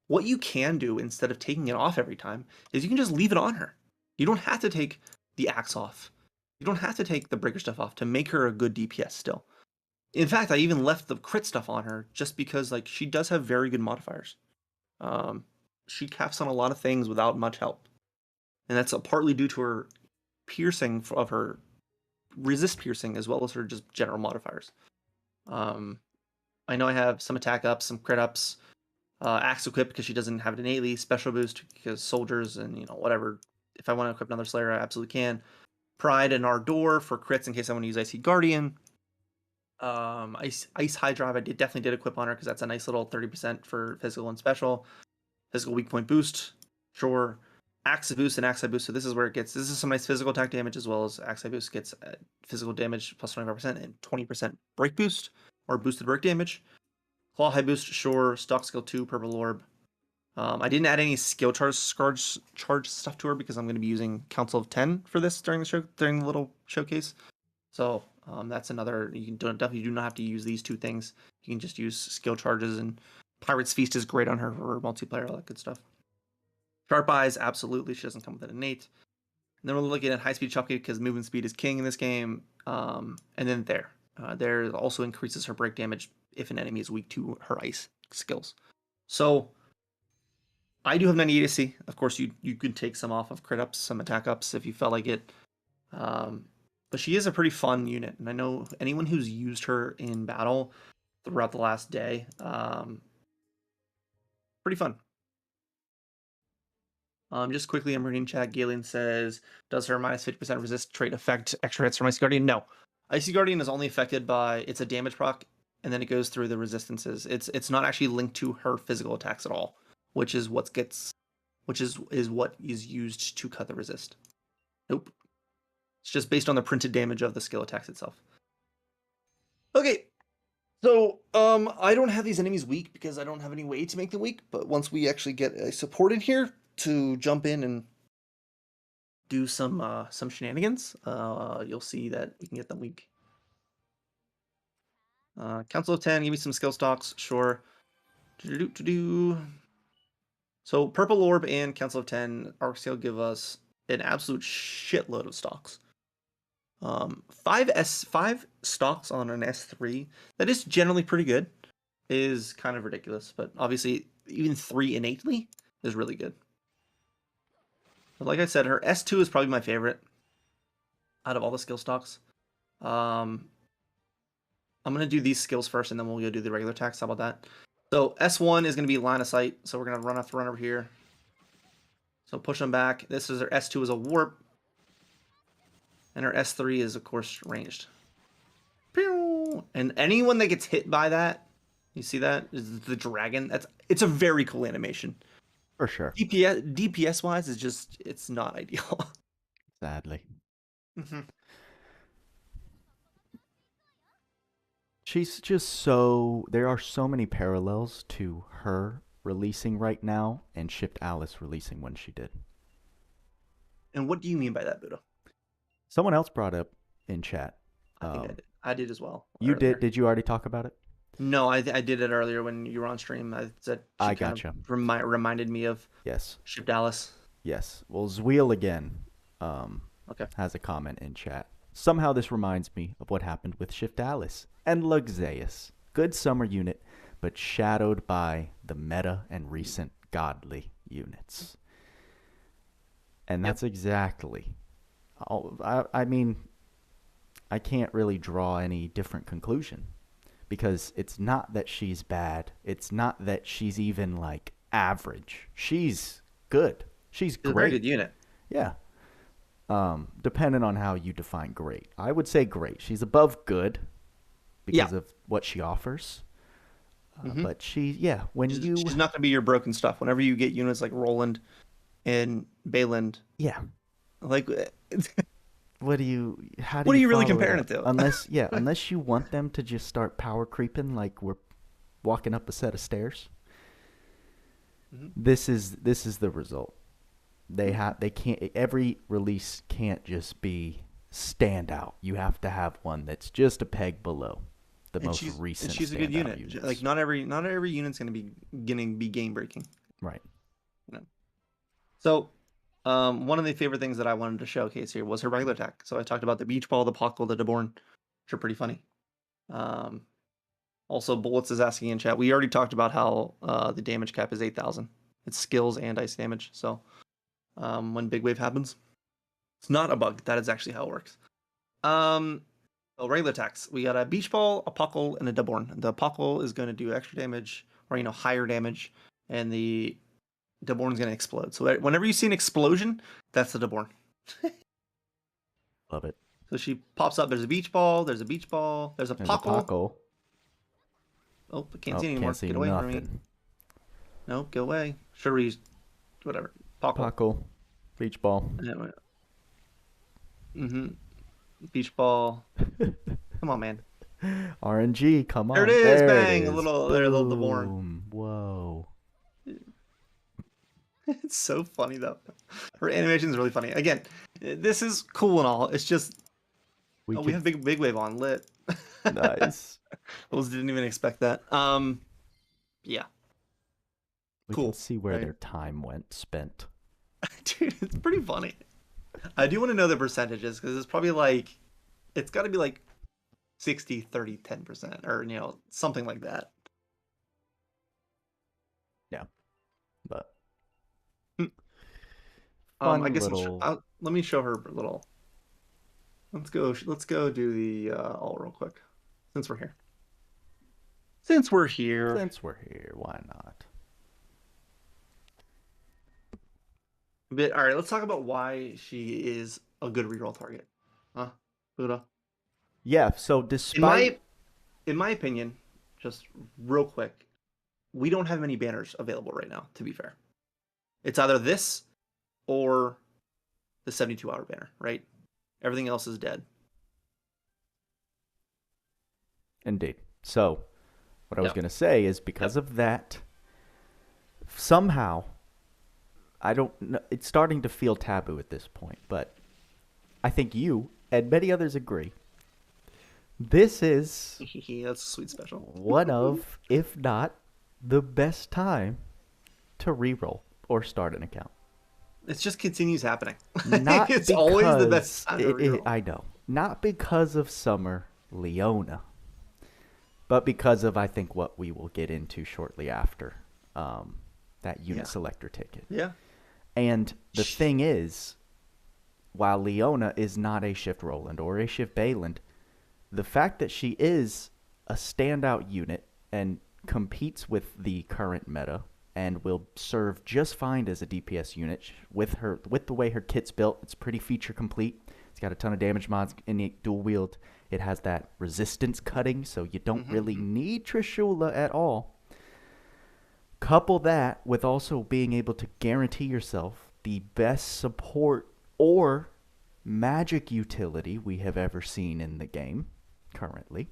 what you can do instead of taking it off every time is you can just leave it on her. You don't have to take the axe off. You don't have to take the breaker stuff off to make her a good DPS still. In fact, I even left the crit stuff on her just because like she does have very good modifiers. She caps on a lot of things without much help. And that's partly due to her piercing of her resist piercing as well as her just general modifiers. I know I have some attack ups, some crit ups, axe equip because she doesn't have it innately, special boost because soldiers and whatever. If I want to equip another Slayer, I absolutely can. Pride and Ardor for crits in case I want to use Icy Guardian. Ice High Drive I definitely did equip on her because that's a nice little 30% for physical and special. Physical weak point boost, sure. Axe boost and Axe boost. So this is where it gets. This is some nice physical attack damage as well as Axe boost gets physical damage plus 25% and 20% break boost or boosted break damage. Claw High boost, sure. Stock skill 2, Purple Orb. I didn't add any skill charge stuff to her because I'm going to be using Council of 10 for this during the little showcase. So that's another. You definitely do not have to use these two things. You can just use skill charges, and Pirate's Feast is great on her for multiplayer, all that good stuff. Sharp Eyes, absolutely. She doesn't come with an innate. And then we're looking at high speed chopkick because movement speed is king in this game. And then there also increases her break damage if an enemy is weak to her ice skills. So I do have 98 AC. Of course, you can take some off of crit ups, some attack ups if you felt like it. But she is a pretty fun unit, and I know anyone who's used her in battle throughout the last day, pretty fun. Just quickly, I'm reading chat. Galen says, does her minus 50% resist trait affect extra hits from Icy Guardian? No. Icy Guardian is only affected by, it's a damage proc, and then it goes through the resistances. It's not actually linked to her physical attacks at all, which is what is used to cut the resist. Nope. It's just based on the printed damage of the skill attacks itself. Okay. So, I don't have these enemies weak because I don't have any way to make them weak, but once we actually get a support in here to jump in and do some shenanigans, you'll see that we can get them weak. Council of 10, give me some skill stocks, sure. So Purple Orb and Council of 10 Arc Scale give us an absolute shitload of stocks. 5 stocks on an S3 that is generally pretty good is kind of ridiculous, but obviously even 3 innately is really good. But like I said, her S2 is probably my favorite out of all the skill stocks. I'm gonna do these skills first, and then we'll go do the regular attacks. How about that? So S1 is gonna be line of sight, so we're gonna have to run over here. So push them back. This is her S2 is a warp. And her S3 is, of course, ranged. And anyone that gets hit by that, you see that? Is the dragon. It's a very cool animation. For sure. DPS wise, it's not ideal. Sadly. Mm-hmm. She's just there are so many parallels to her releasing right now and SELECTOR releasing when she did. And what do you mean by that, Buddha? Someone else brought up in chat. I think I did. I did as well. You earlier. Did you already talk about it? No, I did it earlier when you were on stream. I said I gotcha. Reminded me of SELECTOR. Yes. Well, Zweil again has a comment in chat. Somehow this reminds me of what happened with SELECTOR and Loug Zeus. Good summer unit, but shadowed by the meta and recent godly units. And that's exactly... I mean, I can't really draw any different conclusion because it's not that she's bad. It's not that she's even like average. She's good. She's great. A very good unit. Yeah. Depending on how you define great. I would say great. She's above good because of what she offers. But she's not going to be your broken stuff. Whenever you get units like Roland and Bayland. Yeah. Like, What do you? How do what are you you really follow it comparing up? it to? Unless you want them to just start power creeping like we're walking up a set of stairs. Mhm. This is the result. They can't, every release can't just be standout. You have to have one that's just a peg below the most recent she's a good standout unit. units. Like not every unit's gonna be game breaking. Right. You know. So, one of the favorite things that I wanted to showcase here was her regular attack. So I talked about the beach ball, the pockle, the deborn, which are pretty funny. Also, Bullets is asking in chat. We already talked about how the damage cap is 8,000. It's skills and ice damage. So when big wave happens, it's not a bug. That is actually how it works. Regular attacks. We got a beach ball, a pockle, and a deborn. The pockle is going to do extra damage or higher damage, and the deborn is going to explode. So whenever you see an explosion, that's the deborn. Love it. So she pops up. There's a beach ball. There's a pockle. There's a pockle. Oh, I can't see anymore. Can't see Get away nothing. from me. No, get away. Should we use whatever? Pockle. Beach ball. Beach ball. Come on, man. RNG, come on. There it is. There Bang. it is. A little deborn. Boom. Whoa. It's so funny though. Her animation is really funny. Again, this is cool and all. It's just we have big wave on lit. Nice. Didn't even expect that. Yeah. We Cool. can see where their time spent. Dude, it's pretty funny. I do want to know the percentages because it's probably like it's got to be like 60, 30, 10% or something like that. Yeah. But I guess let me show her a little. Let's go do the all real quick since we're here. Since we're here, why not? All right, let's talk about why she is a good reroll target. Huh, Buddha? Yeah. So despite, in my opinion, just real quick, we don't have many banners available right now. To be fair, it's either this or the 72-hour banner, right? Everything else is dead. Indeed. So, what I was going to say is because of that, somehow, I don't know, it's starting to feel taboo at this point, but I think you and many others agree. This is that's a sweet special. one of, if not the best time to reroll or start an account. It just continues happening. It's always the best time to reroll. I know. Not because of Summer Leona, but because of, I think, what we will get into shortly after that unit selector ticket. Yeah. And the thing is, while Leona is not a Shift Roland or a Shift Bayland, the fact that she is a standout unit and competes with the current meta and will serve just fine as a DPS unit with the way her kit's built. It's pretty feature complete. It's got a ton of damage mods, innate dual wield. It has that resistance cutting, so you don't really need Trishula at all. Couple that with also being able to guarantee yourself the best support or magic utility we have ever seen in the game currently.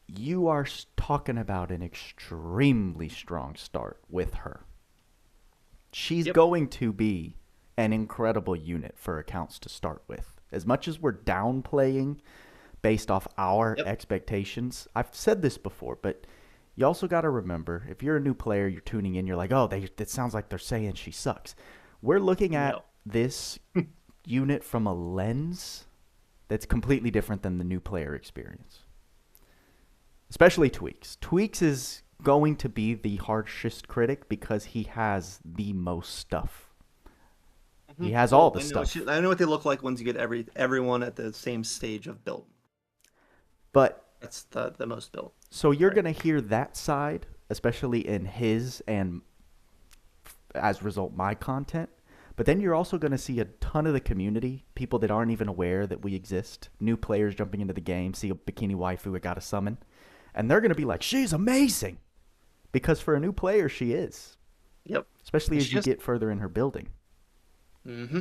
You are talking about an extremely strong start with her. She's going to be an incredible unit for accounts to start with. As much as we're downplaying based off our expectations, I've said this before, but you also got to remember, if you're a new player, you're tuning in, you're like, oh, it sounds like they're saying she sucks. We're looking at this unit from a lens that's completely different than the new player experience. Especially Tweacz. Tweacz is going to be the harshest critic because he has the most stuff. He has all the stuff. I know what they look like once you get everyone at the same stage of build. But that's the most built. So you're going to hear that side, especially in his and as a result my content. But then you're also going to see a ton of the community, people that aren't even aware that we exist, new players jumping into the game, see a bikini waifu I got to summon, and they're going to be like, she's amazing. Because for a new player, she is. Yep. Especially as you get further in her building. Mm-hmm.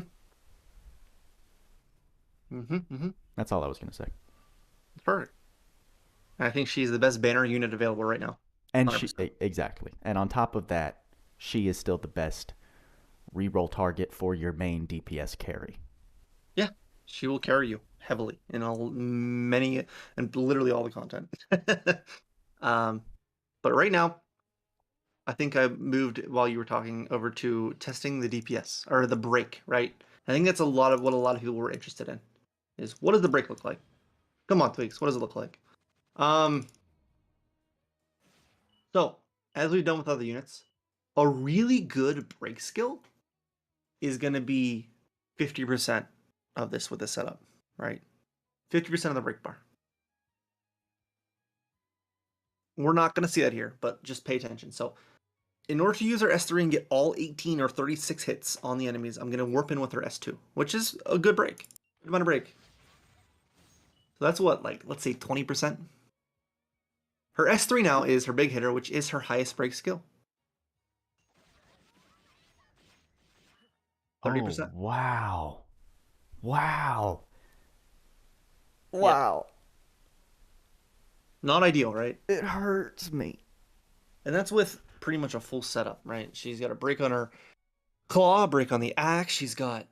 Mm-hmm. Mm-hmm. That's all I was going to say. Perfect. I think she's the best banner unit available right now. And 100%. exactly. And on top of that, she is still the best reroll target for your main DPS carry. Yeah, she will carry you heavily in many and literally all the content. But right now, I think I moved while you were talking over to testing the DPS or the break, right? I think that's a lot of what a lot of people were interested in. Is what does the break look like? Come on, Tweaks, what does it look like? Um, so as we've done with other units, a really good break skill is going to be 50% of this with the setup, right? 50% of the break bar. We're not going to see that here, but just pay attention. So in order to use her S3 and get all 18 or 36 hits on the enemies, I'm going to warp in with her S2, which is a good break. Good amount of break. So that's what, like, let's say 20%? Her S3 now is her big hitter, which is her highest break skill. 30%. Oh, wow. Wow. Wow. Not ideal, right? It hurts me. And that's with pretty much a full setup, right? She's got a break on her claw, break on the axe. She's got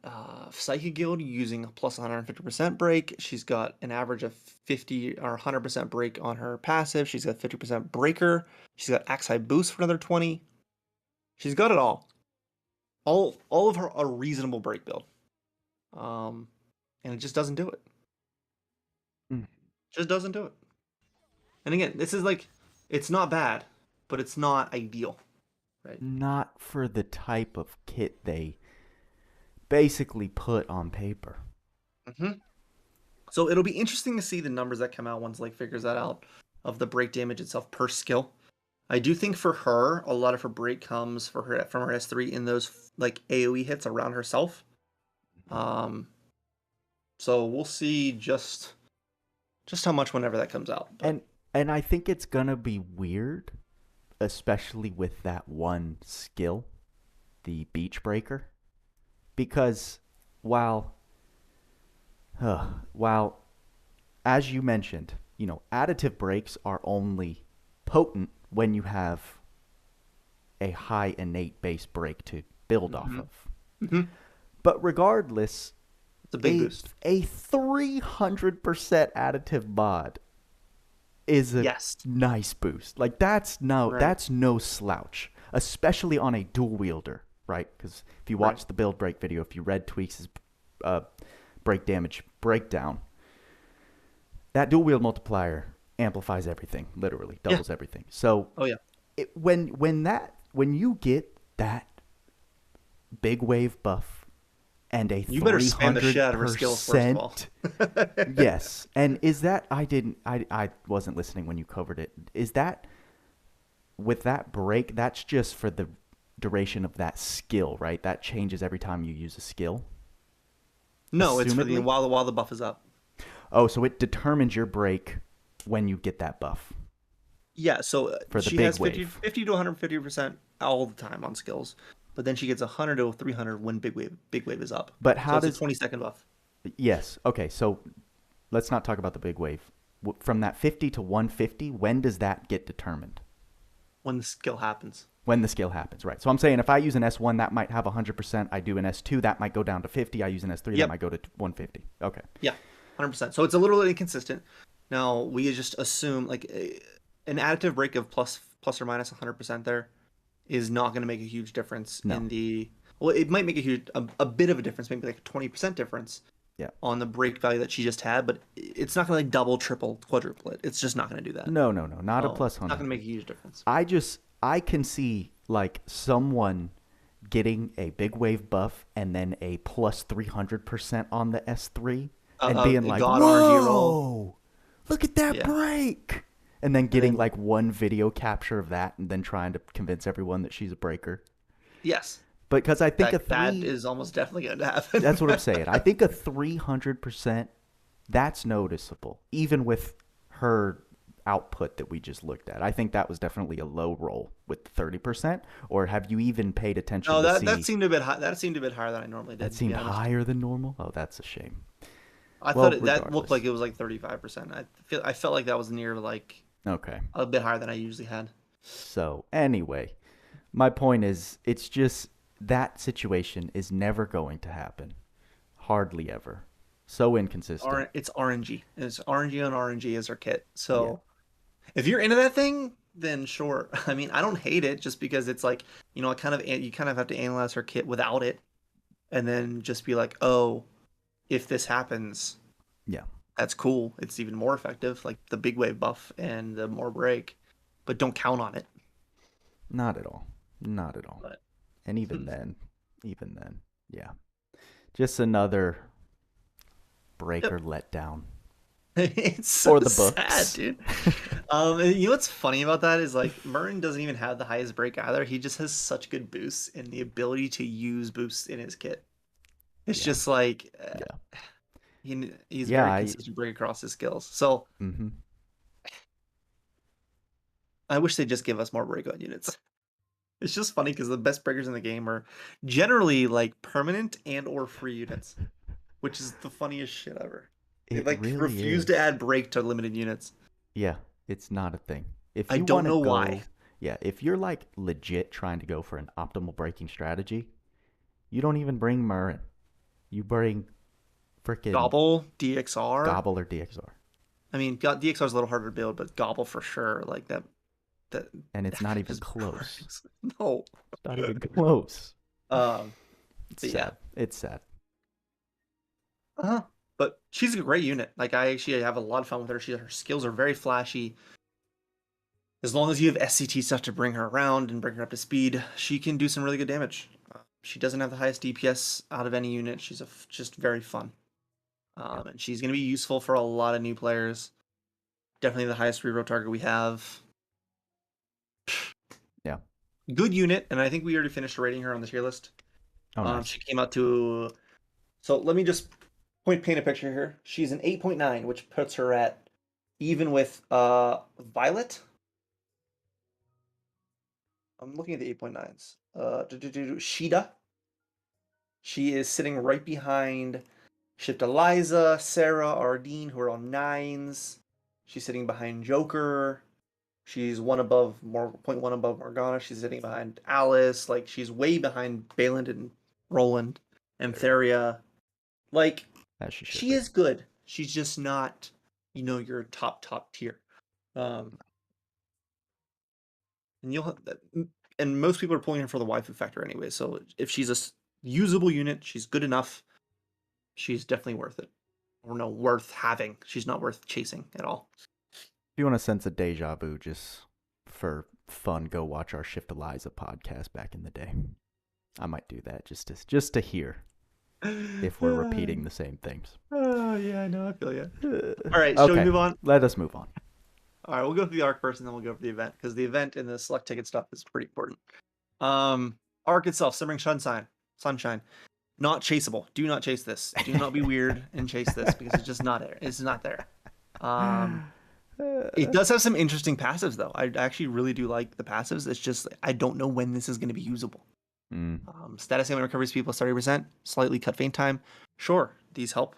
Psychic Guild using a plus 150% break. She's got an average of 50 or 100% break on her passive. She's got 50% breaker. She's got axe high boost for another 20. She's got it all. All of her a reasonable break build. And it just doesn't do it. Just doesn't do it. And again, this is like, it's not bad, but it's not ideal, right? Not for the type of kit they basically put on paper. Mm-hmm. So it'll be interesting to see the numbers that come out once like figures that out of the break damage itself per skill. I do think for her, a lot of her break comes from her S3 in those like AoE hits around herself. So we'll see just how much whenever that comes out. But... And I think it's gonna be weird, especially with that one skill, the Beach Breaker, because while as you mentioned, you know, additive breaks are only potent when you have a high innate base break to build off of. Mm-hmm. But regardless, it's a big boost. A 300% additive mod is a nice boost. Like that's no slouch, especially on a dual wielder, right? Because if you watch the build break video, if you read Tweac's break damage breakdown, that dual wield multiplier amplifies everything, literally doubles everything. So when you get that big wave buff and a 300%, you better spam the shit out of her skills first of all. Yes. And is that I wasn't listening when you covered it. Is that with that break, that's just for the duration of that skill, right? That changes every time you use a skill? No, it's for the while the buff is up. Oh, so it determines your break when you get that buff. Yeah, so for the she big has 50 wave. to 150% all the time on skills. But then she gets 100 to 300 when big wave is up. But how does it's a 20-second buff? Yes. Okay. So let's not talk about the big wave. From that 50 to 150, when does that get determined? When the skill happens. When the skill happens, right? So I'm saying if I use an S1, that might have 100%. I do an S2, that might go down to 50. I use an S3, that might go to 150. Okay. Yeah, 100%. So it's a little inconsistent. Now we just assume like an additive break of plus or minus 100% there is not going to make a huge difference in the... Well, it might make a bit of a difference, maybe like a 20% difference on the break value that she just had, but it's not going to like double, triple, quadruple it. It's just not going to do that. No. Not a plus 100. Not going to make a huge difference. I can see like someone getting a big wave buff and then a plus 300% on the S3 and being like, whoa, look at that break. And then getting like one video capture of that and then trying to convince everyone that she's a breaker. Yes. Because I think that is almost definitely going to happen. That's what I'm saying. I think a 300%, that's noticeable. Even with her output that we just looked at. I think that was definitely a low roll with 30%. Or have you even paid attention No, to that see? seemed a bit high. That seemed a bit higher than I normally That did, to be seemed honest. higher than normal. Oh, that's a shame. I thought Well, that looked like regardless. it was like 35%. I felt like that was near like Okay. a bit higher than I usually had. So, anyway, my point is it's just that situation is never going to happen. Hardly ever. So inconsistent. It's RNG. It's RNG on RNG as our kit. Yeah. So if you're into that thing, then sure. I mean, I don't hate it just because it's like, I you kind of have to analyze her kit without it, and then just be like, oh, if this happens, Yeah. that's cool. It's even more effective, like the big wave buff and the more break, but don't count on it. Not at all. Not at all. But And even then, yeah. Just another breaker letdown it's for so the sad, books. dude. And you know what's funny about that is like Murren doesn't even have the highest break either. He just has such good boosts and the ability to use boosts in his kit. It's Yeah. just like Yeah. he's Yeah. very consistent break across his skills. So Mm-hmm. I wish they'd just give us more break on units. It's just funny because the best breakers in the game are generally like permanent and or free units, which is the funniest shit ever. They It like really refuse is. to add break to limited units. Yeah. It's not a thing. If I you don't want to know go, why. yeah, if you're like legit trying to go for an optimal breaking strategy, you don't even bring Murren. You bring freaking Gobble, DXR. Gobble or DXR. I mean, DXR is a little harder to build, but Gobble for sure. Like that. And it's not even just close. burns. No. It's not even close. Um. It's But sad. yeah. It's sad. Uh-huh. But she's a great unit. Like I actually have a lot of fun with her. Her skills are very flashy. As long as you have SCT stuff to bring her around and bring her up to speed, she can do some really good damage. She doesn't have the highest DPS out of any unit. She's just very fun. Yep. And she's going to be useful for a lot of new players. Definitely the highest reroll target we have. Yeah. Good unit, and I think we already finished rating her on the tier list. Oh, nice. She came out to... So let me just paint a picture here. She's an 8.9, which puts her at even with Violet. I'm looking at the 8.9s. Sheeta. She is sitting right behind Shipped Eliza, Sarah, Ardeen, who are on 9s. She's sitting behind Joker. She's 0.1 above Morgana. She's sitting behind Alice. Like, she's way behind Balin and Roland and Theria. Like, she is good. She's just not, your top tier. And most people are pulling her for the waifu factor anyway. So if she's a usable unit, she's good enough. She's definitely worth it. Or no, worth having. She's not worth chasing at all. If you want to sense a deja vu just for fun, go watch our Shift Eliza podcast back in the day. I might do that just to hear if we're repeating the same things. Oh, yeah, I know. I feel you. All right, okay. Shall we move on? Let us move on. All right, we'll go through the arc first, and then we'll go for the event, because the event and the select ticket stuff is pretty important. Arc itself, Simmering Sunshine. Not chaseable. Do not chase this. Do not be weird and chase this, because it's just not there. It's not there. It does have some interesting passives, though. I actually really do like the passives. It's just, I don't know when this is going to be usable. Status ailment recovery speed plus 30%, slightly cut faint time. Sure, these help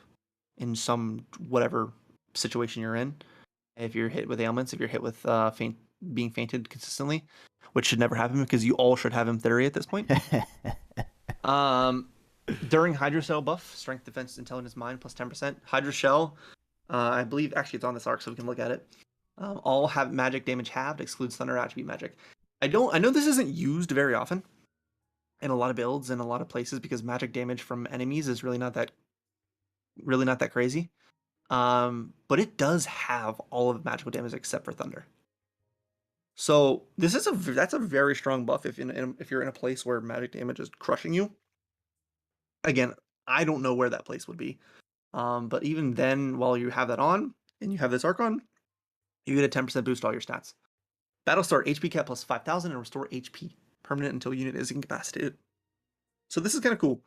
in some whatever situation you're in. If you're hit with ailments, if you're hit with being fainted consistently, which should never happen because you all should have Theory at this point. During Hydro Shell buff, strength, defense, intelligence, mind plus 10%. Hydro Shell, I believe actually it's on this arc, so we can look at it. All have magic damage halved, excludes thunder attribute magic. I know this isn't used very often in a lot of builds and a lot of places because magic damage from enemies is really not that crazy. But it does have all of magical damage except for thunder. So this is that's a very strong buff if you're in a place where magic damage is crushing you. Again, I don't know where that place would be. But even then, while you have that on and you have this arc on, you get a 10% boost to all your stats. Battlestar HP cap plus 5,000 and restore HP permanent until unit is incapacitated. So this is kind of cool.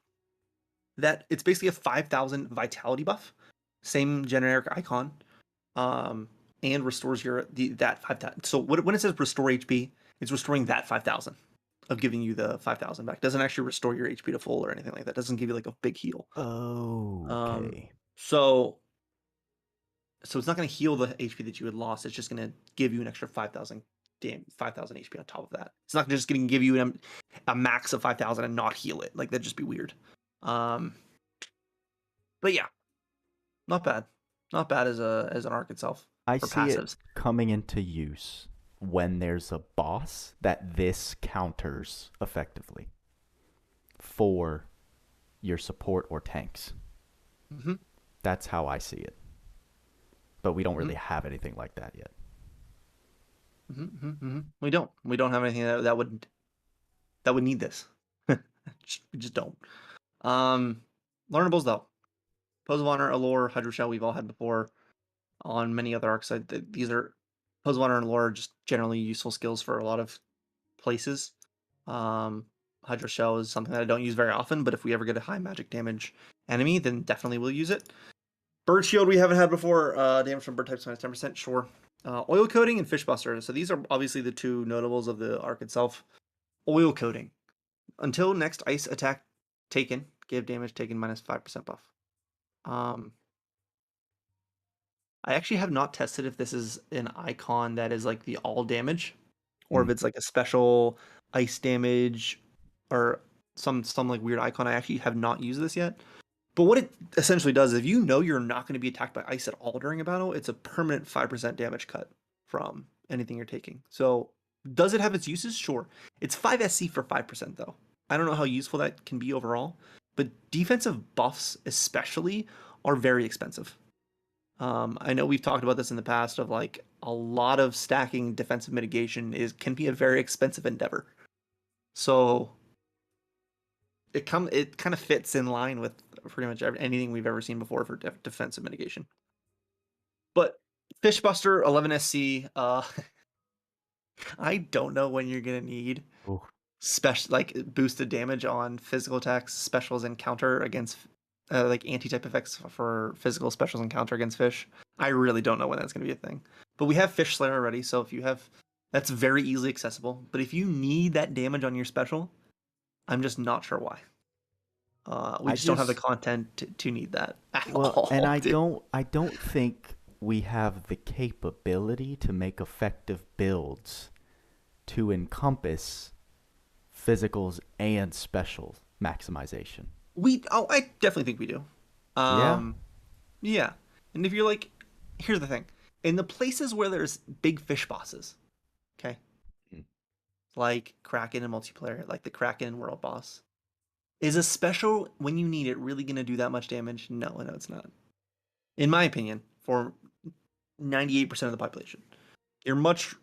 That it's basically a 5,000 vitality buff. Same generic icon. and restores that 5,000. So when it says restore HP, it's restoring that 5,000 of giving you the 5,000 back. It doesn't actually restore your HP to full or anything like that. It doesn't give you like a big heal. Oh, okay. So it's not going to heal the HP that you had lost. It's just going to give you an extra 5,000 HP on top of that. It's not just going to give you a max of 5,000 and not heal it. Like that'd just be weird. But yeah, not bad. Not bad as an arc itself. I see passives. It coming into use when there's a boss that this counters effectively for your support or tanks. Mm-hmm. That's how I see it. But we don't really have anything like that yet. We don't. We don't have anything that would need this. We just don't. Learnables though. Pose of Honor, Allure, Hydro Shell we've all had before on many other arcs. These are Pose of Honor and Allure are just generally useful skills for a lot of places. Hydro Shell is something that I don't use very often, but if we ever get a high magic damage enemy, then definitely we'll use it. Bird Shield we haven't had before. Damage from bird types minus 10%, sure. Oil Coating and Fish Buster. So these are obviously the two notables of the arc itself. Oil Coating. Until next ice attack taken, give damage taken minus 5% buff. I actually have not tested if this is an icon that is like the all damage, or if it's like a special ice damage, or some like weird icon. I actually have not used this yet. But what it essentially does, if you know you're not going to be attacked by ice at all during a battle, it's a permanent 5% damage cut from anything you're taking. So does it have its uses? Sure. It's 5 SC for 5% though. I don't know how useful that can be overall, but defensive buffs especially are very expensive. I know we've talked about this in the past of like a lot of stacking defensive mitigation can be a very expensive endeavor. So it kind of fits in line with pretty much anything we've ever seen before for defensive mitigation. But Fishbuster 11 SC, I don't know when you're gonna need special like boosted damage on physical attacks, specials, and counter against like anti-type effects for physical specials and counter against fish. I really don't know when that's gonna be a thing. But we have Fish Slayer already, so if you have, that's very easily accessible. But if you need that damage on your special, I'm just not sure why. We just don't have the content to need that at all. And I don't think we have the capability to make effective builds to encompass physicals and special maximization. I definitely think we do. Yeah. And if you're like, here's the thing. In the places where there's big fish bosses, okay? Like Kraken in multiplayer, like the Kraken world boss. Is a special, when you need it, really going to do that much damage? No, it's not. In my opinion, for 98% of the population, you're much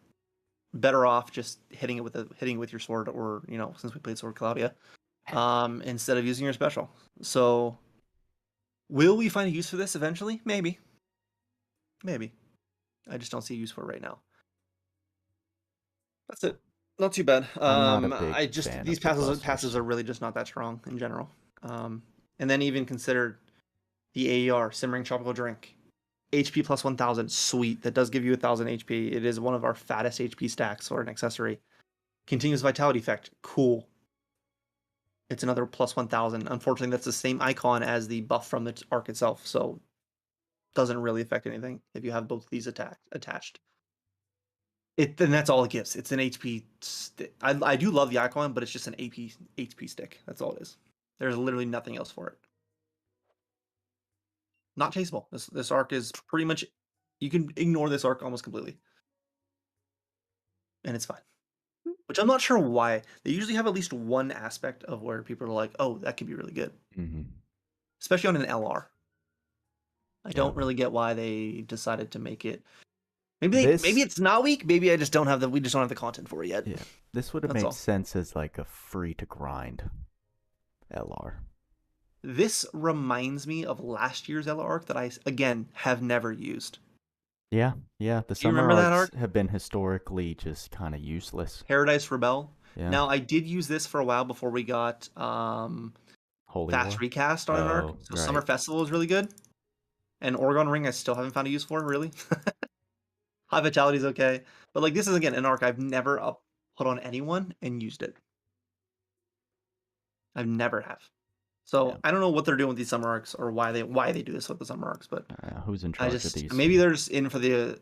better off just hitting it with your sword, or since we played Sword Cloudia, instead of using your special. So, will we find a use for this eventually? Maybe. I just don't see a use for it right now. That's it. Not too bad. These passes are really just not that strong in general. And then even consider the AER, Simmering Tropical Drink. HP plus 1000, sweet. That does give you 1000 HP. It is one of our fattest HP stacks for an accessory. Continuous Vitality Effect, cool. It's another plus 1000. Unfortunately, that's the same icon as the buff from the arc itself, so doesn't really affect anything if you have both of these attached. Then that's all it gives. It's an HP stick. I do love the icon, but it's just an HP stick. That's all it is. There's literally nothing else for it. Not chaseable. This arc is pretty much, you can ignore this arc almost completely, and it's fine. Which I'm not sure why. They usually have at least one aspect of where people are like, "Oh, that could be really good," especially on an LR. I don't really get why they decided to make it. Maybe it's not weak. Maybe we just don't have the content for it yet. Yeah, this would have made sense as like a free to grind LR. This reminds me of last year's LR arc that I again have never used. Yeah. The summer arcs have been historically just kind of useless. Paradise Rebel. Yeah. Now I did use this for a while before we got Fast Recast on an arc. So Summer Festival is really good. And Oregon Ring I still haven't found a use for, really. High vitality is okay, but like this is again an arc I've never put on anyone and used it. I've never have. Yeah. So I don't know what they're doing with these summer arcs or why they do this with the summer arcs, but Who's in I charge of just these? maybe they're just in for they're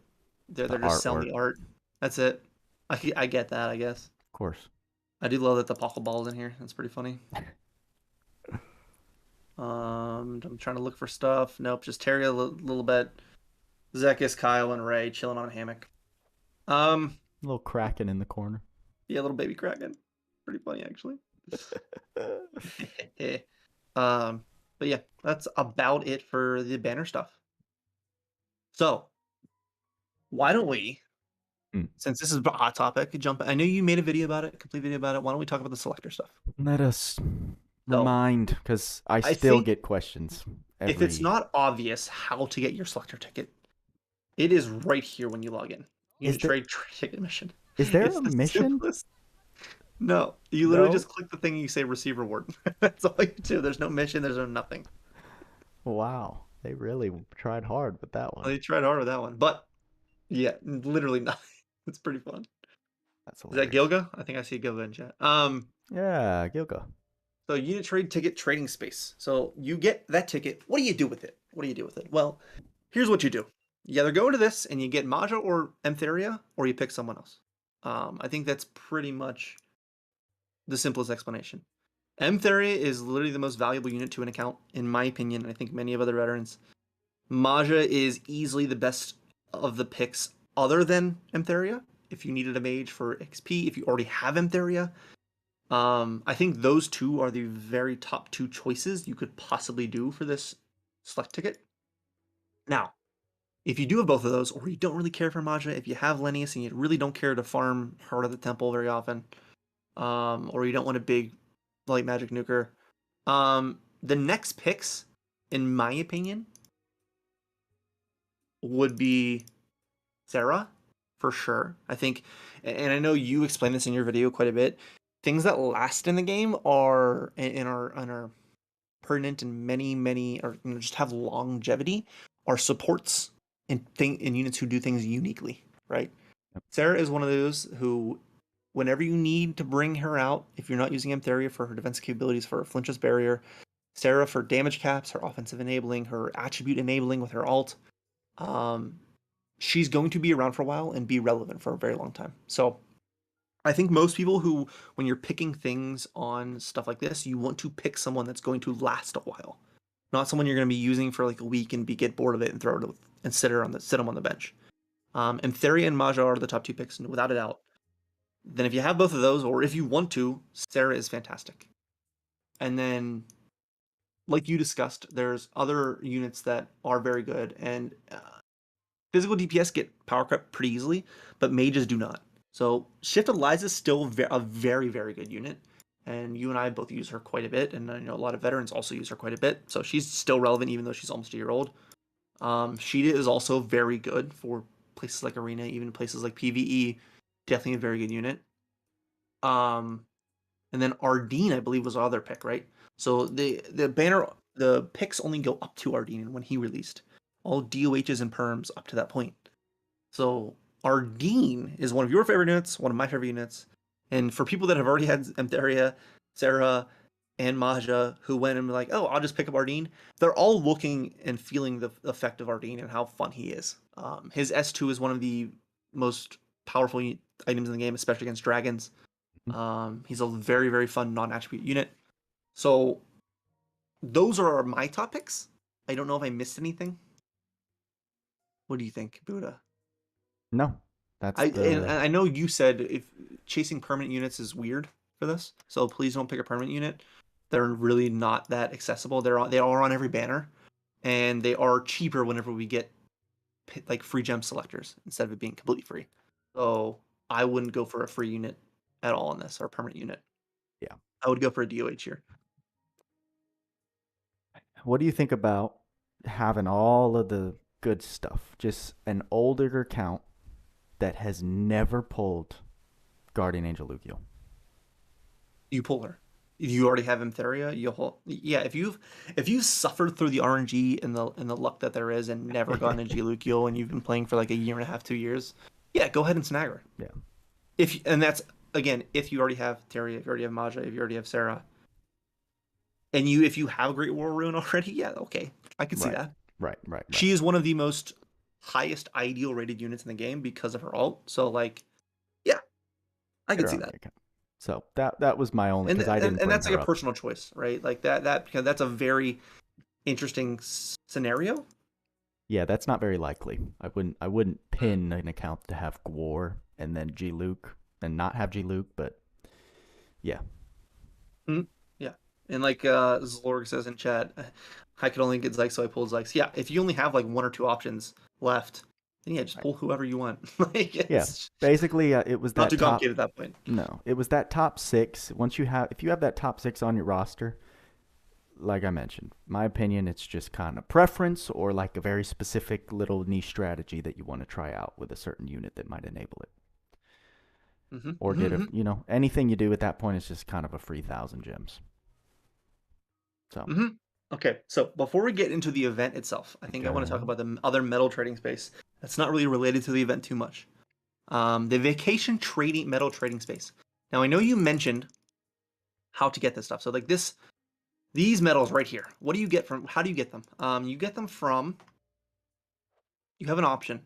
The just selling artwork, the art. That's it. I get that, I guess. of course. I do love that the Pokeball's in here. That's pretty funny. I'm trying to look for stuff. Nope, just Terry a little bit. Zekis, Kyle, and Ray chilling on a hammock. A little Kraken in the corner. Yeah, little baby Kraken. Pretty funny actually. But yeah, that's about it for the banner stuff. So, why don't we, since this is a hot topic, jump? I know you made a video about it, complete video about it. Why don't we talk about the selector stuff? Let us remind, because I still get questions. If it's not obvious how to get your selector ticket, it is right here when you log in. You trade ticket mission. Is there a mission? Simplest. No, you literally just click the thing and you say receive reward. That's all you do. There's no mission. There's no nothing. Wow, they really tried hard with that one. They tried hard with that one, but yeah, literally nothing. It's pretty fun. That's hilarious. Is that Gilga? I think I see Gilga in chat. Yeah, Gilga. So unit trade ticket trading space. So you get that ticket. What do you do with it? Well, here's what you do. You either go into this and you get Maja or Emtheria, or you pick someone else. I think that's pretty much the simplest explanation. Emtheria is literally the most valuable unit to an account, in my opinion, and I think many of other veterans. Maja is easily the best of the picks other than Emtheria. If you needed a mage for XP, if you already have Emtheria, I think those two are the very top two choices you could possibly do for this select ticket. Now, if you do have both of those, or you don't really care for Maja, if you have Lennius and you really don't care to farm Heart of the Temple very often, or you don't want a big light magic nuker, the next picks, in my opinion, would be Sarah, for sure. I think, and I know you explained this in your video quite a bit, things that last in the game are pertinent in many, or just have longevity, are supports in units who do things uniquely, right? Yep. Sarah is one of those who, whenever you need to bring her out, if you're not using Emtheria for her defense capabilities for Flinch's Barrier, Sarah for damage caps, her offensive enabling, her attribute enabling with her alt, she's going to be around for a while and be relevant for a very long time. So I think most people who, when you're picking things on stuff like this, you want to pick someone that's going to last a while, not someone you're going to be using for like a week and get bored of it and throw it and sit them on the bench. Emtheria and Maja are the top two picks, without a doubt. Then if you have both of those, or if you want to, Sarah is fantastic. And then, like you discussed, there's other units that are very good, and physical DPS get power creep pretty easily, but mages do not. So Shifted Liza is still a very, very good unit, and you and I both use her quite a bit, and I know a lot of veterans also use her quite a bit, so she's still relevant even though she's almost a year old. Sheeta is also very good for places like Arena, even places like PvE. Definitely a very good unit. And then Ardeen, I believe, was our other pick, right? So the picks only go up to Ardeen when he released. All DOHs and perms up to that point. So Ardeen is one of your favorite units, one of my favorite units. And for people that have already had Emtheria, Sarah, and Maja, who went and were like, oh, I'll just pick up Ardeen, they're all looking and feeling the effect of Ardeen and how fun he is. His S2 is one of the most powerful items in the game, especially against dragons. He's a very, very fun non-attribute unit. So those are my top picks. I don't know if I missed anything. What do you think, Buddha? No, and I know you said if chasing permanent units is weird for this, so please don't pick a permanent unit. They're really not that accessible. They are on every banner, and they are cheaper whenever we get like free gem selectors instead of it being completely free. So I wouldn't go for a free unit at all in this, or a permanent unit. Yeah, I would go for a DOH here. What do you think about having all of the good stuff, just an older account that has never pulled Guardian Angel Lucio? You pull her. you already have Emtheria, if you've suffered through the RNG and the luck that there is and never gotten a G-Lucio and you've been playing for like a year and a half, 2 years, yeah, go ahead and snag her. Yeah. And that's again, if you already have Teria, if you already have Maja, if you already have Sarah, and if you have Great War Rune already, yeah, okay, I can see that. Right. She is one of the most highest ideal rated units in the game because of her ult. So like, yeah, I can see that. So that was my only, because I didn't bring that's her like a up. personal choice, right? Like that because that's a very interesting scenario. Yeah, that's not very likely. I wouldn't pin an account to have Gwar and then G-Luke and not have G-Luke, but yeah. Yeah. And like Zlorg says in chat, I could only get Zyx, so I pulled Zyx. Yeah, if you only have like 1 or 2 options left, then yeah, just pull whoever you want. Like, yeah, basically it was not that too top, complicated at that point. No, it was that top 6. If you have that top 6 on your roster, like I mentioned, my opinion, it's just kind of preference or like a very specific little niche strategy that you want to try out with a certain unit that might enable it. Or anything you do at that point is just kind of a free 1,000 gems. So. Okay, so before we get into the event itself, I think I want to talk about the other metal trading space that's not really related to the event too much. The vacation trading metal trading space. Now I know you mentioned how to get this stuff. So like these metals right here. What do you get from? How do you get them? You get them from. You have an option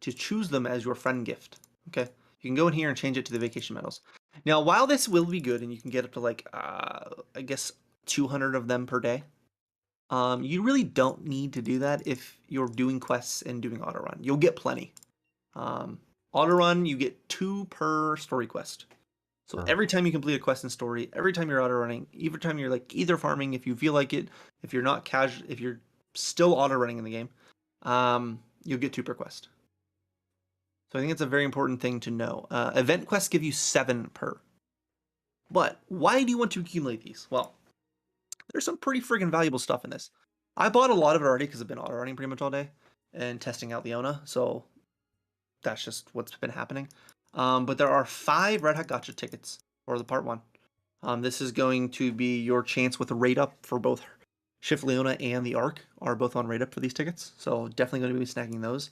to choose them as your friend gift. Okay, you can go in here and change it to the vacation metals. Now, while this will be good and you can get up to like I guess 200 of them per day. You really don't need to do that if you're doing quests and doing auto run. You'll get plenty. Auto run, you get 2 per story quest. So every time you complete a quest in story, every time you're auto running, every time you're like either farming if you feel like it, if you're not casual, if you're still auto running in the game, you'll get 2 per quest. So I think it's a very important thing to know. Event quests give you 7 per. But why do you want to accumulate these? Well, there's some pretty freaking valuable stuff in this. I bought a lot of it already because I've been auto running pretty much all day and testing out Leona, so that's just what's been happening. But there are 5 Red Hat Gotcha tickets for the part 1. This is going to be your chance with a rate up for both Shift Leona and the Arc are both on rate up for these tickets, so definitely going to be snagging those.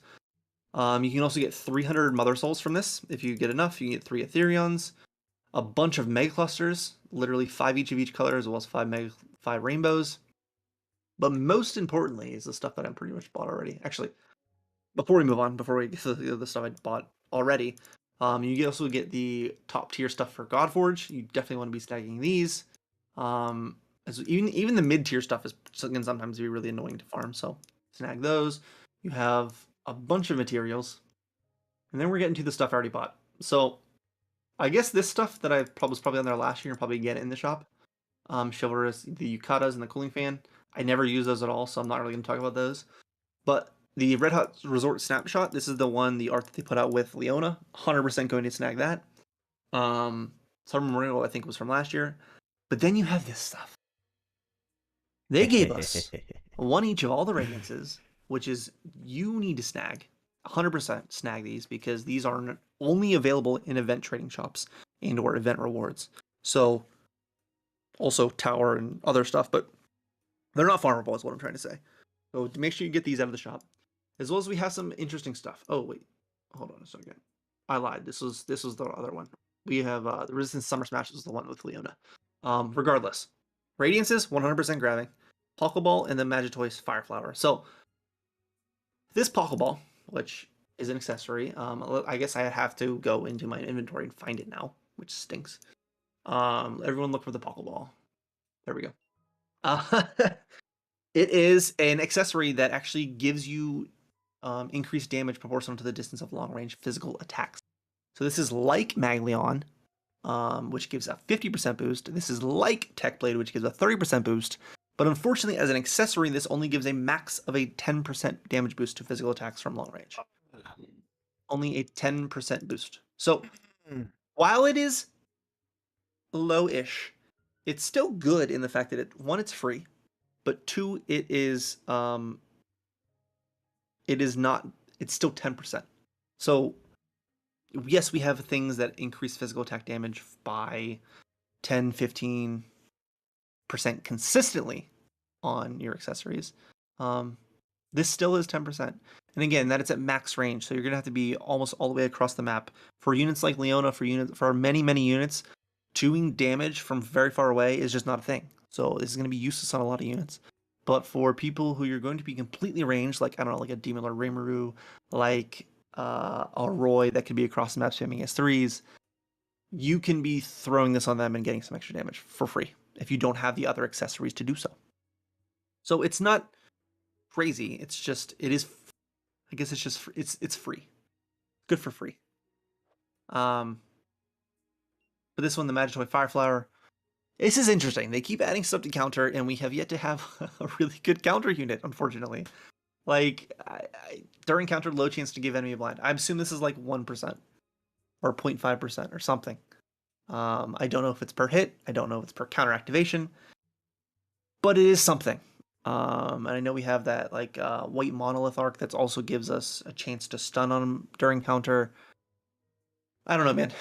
You can also get 300 Mother Souls from this. If you get enough, you can get 3 Ethereons, a bunch of Mega Clusters, literally 5 each of each color, as well as 5 rainbows. But most importantly is the stuff that I'm pretty much bought already. Actually, before we move on, before we get to the stuff I bought already, you also get the top tier stuff for Godforge. You definitely want to be snagging these. As even the mid tier stuff can sometimes be really annoying to farm, so snag those. You have a bunch of materials, and then we're getting to the stuff I already bought. So I guess this stuff that was probably on there last year and probably get it in the shop. Chivalrous, the Yukatas and the Cooling Fan. I never use those at all, so I'm not really going to talk about those. But the Red Hot Resort Snapshot, this is the art that they put out with Leona. 100% going to snag that. Summer Memorial, I think, was from last year. But then you have this stuff. They gave us 1 each of all the radiances, which is you need to snag. 100% snag these because these are only available in event trading shops and or event rewards. So also tower and other stuff, but they're not farmable is what I'm trying to say. So to make sure you get these out of the shop. As well as we have some interesting stuff. Oh wait, hold on a second. I lied. This was the other one. We have the Resistance Summer Smash is the one with Leona. Regardless. Radiances, 100% grabbing. Pokeball and then Magitoy's Fireflower. So this Pokeball, which is an accessory, I guess I have to go into my inventory and find it now, which stinks. Everyone look for the Pokeball. There we go. It is an accessory that actually gives you increased damage proportional to the distance of long-range physical attacks. So this is like Maglion, which gives a 50% boost. This is like Tech Blade, which gives a 30% boost. But unfortunately, as an accessory, this only gives a max of a 10% damage boost to physical attacks from long range. Only a 10% boost. So while it is low-ish, it's still good in the fact that it's free, but 2, it's still 10%. So yes, we have things that increase physical attack damage by 10, 15, 8% consistently on your accessories, this still is 10%. And again, that it's at max range, so you're gonna have to be almost all the way across the map. For units like Leona, for many units, doing damage from very far away is just not a thing. So this is gonna be useless on a lot of units. But for people who you're going to be completely ranged, like, I don't know, like a Demon Lord Rimuru, like a Roy that could be across the map spamming S3s, you can be throwing this on them and getting some extra damage for free if you don't have the other accessories to do so. So it's not crazy. It's just, it is, I guess it's just, it's free. Good for free. But this one, the Magitoy Fireflower, this is interesting. They keep adding stuff to counter, and we have yet to have a really good counter unit, unfortunately. Like, during counter, low chance to give enemy a blind. I assume this is like 1% or 0.5% or something. I don't know if it's per hit. I don't know if it's per counter activation. But it is something. And I know we have that like white monolith arc that also gives us a chance to stun on them during counter. I don't know, man.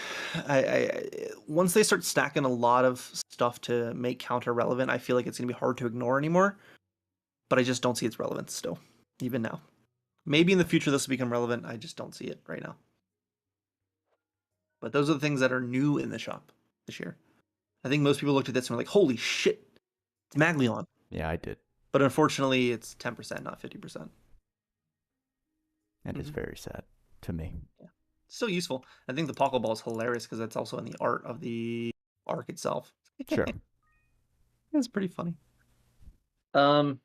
I once they start stacking a lot of stuff to make counter relevant, I feel like it's gonna be hard to ignore anymore. But I just don't see its relevance still, even now. Maybe in the future this will become relevant. I just don't see it right now. But those are the things that are new in the shop this year. I think most people looked at this and were like, "Holy shit, it's Maglion." Yeah, I did. But unfortunately, it's 10%, not 50%. That is very sad to me. Yeah. Still useful. I think the Pokeball is hilarious because that's also in the art of the arc itself. Sure. It's pretty funny. Anywho,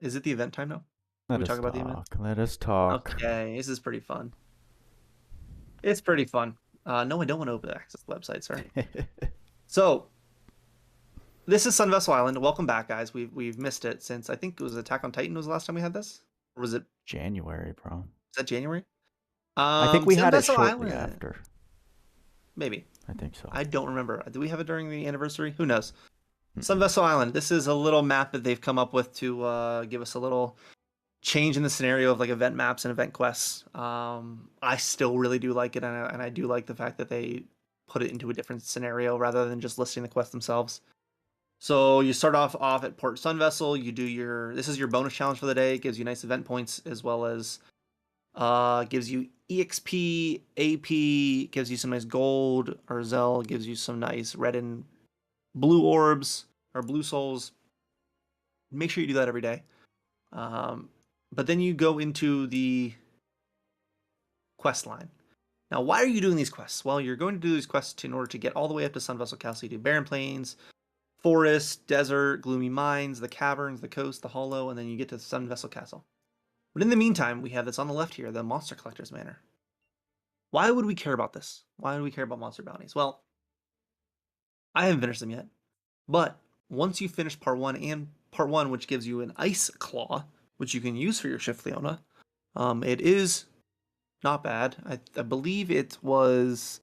is it the event time now? Let us talk. The event? Let us talk. Okay, this is pretty fun. It's pretty fun. No, I don't want to open access the website, sorry. So, this is Sunvessel Island. Welcome back, guys. We've missed it since, I think it was Attack on Titan was the last time we had this? Or was it January, bro? Is that January? I think we had it shortly after. Maybe. I think so. I don't remember. Did we have it during the anniversary? Who knows? Sunvessel Island. This is a little map that they've come up with to give us a little change in the scenario of like event maps and event quests. I still really do like it, and I do like the fact that they put it into a different scenario rather than just listing the quests themselves. So you start off at Port Sunvessel. You do this is your bonus challenge for the day. It gives you nice event points as well as gives you EXP, AP, gives you some nice gold. Urzel gives you some nice red and blue orbs or blue souls. Make sure you do that every day. But then you go into the quest line. Now, why are you doing these quests? Well, you're going to do these quests in order to get all the way up to Sunvessel Castle. You do Barren Plains, Forest, Desert, Gloomy Mines, the Caverns, the Coast, the Hollow, and then you get to Sunvessel Castle. But in the meantime, we have this on the left here, the Monster Collector's Manor. Why would we care about this? Why would we care about monster bounties? Well, I haven't finished them yet. But once you finish part 1, which gives you an Ice Claw, which you can use for your Shift Leona, it is not bad. I believe it was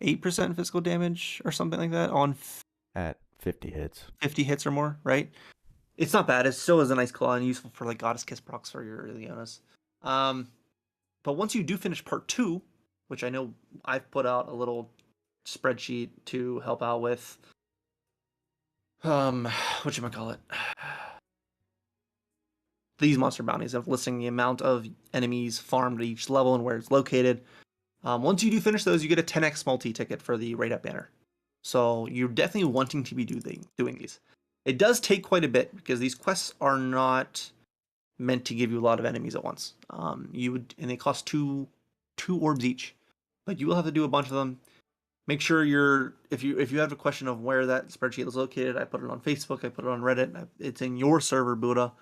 8% physical damage or something like that at 50 hits. 50 hits or more, right? It's not bad. It still is a nice claw and useful for like Goddess Kiss procs for your Leonas. But once you do finish part 2, which I know I've put out a little spreadsheet to help out with, whatchamacallit? These monster bounties of listing the amount of enemies farmed at each level and where it's located. Once you do finish those, you get a 10x multi-ticket for the Raid Up banner. So you're definitely wanting to be doing these. It does take quite a bit because these quests are not meant to give you a lot of enemies at once. And they cost two orbs each, but you will have to do a bunch of them. Make sure if you have a question of where that spreadsheet is located, I put it on Facebook, I put it on Reddit. It's in your server, Buddha.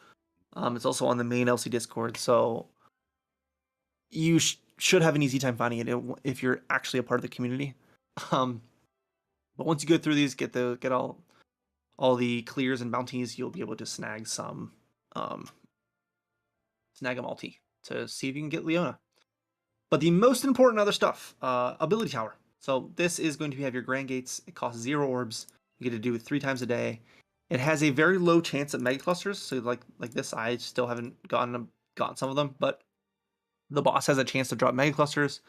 It's also on the main LC Discord, so you should have an easy time finding it if you're actually a part of the community. But once you go through these, get all the clears and bounties, you'll be able to snag a multi to see if you can get Leona. But the most important other stuff, ability tower. So this is going to have your Grand Gates. It costs 0 orbs. You get to do it 3 times a day. It has a very low chance at mega clusters. So like this, I still haven't gotten some of them, but the boss has a chance to drop mega clusters.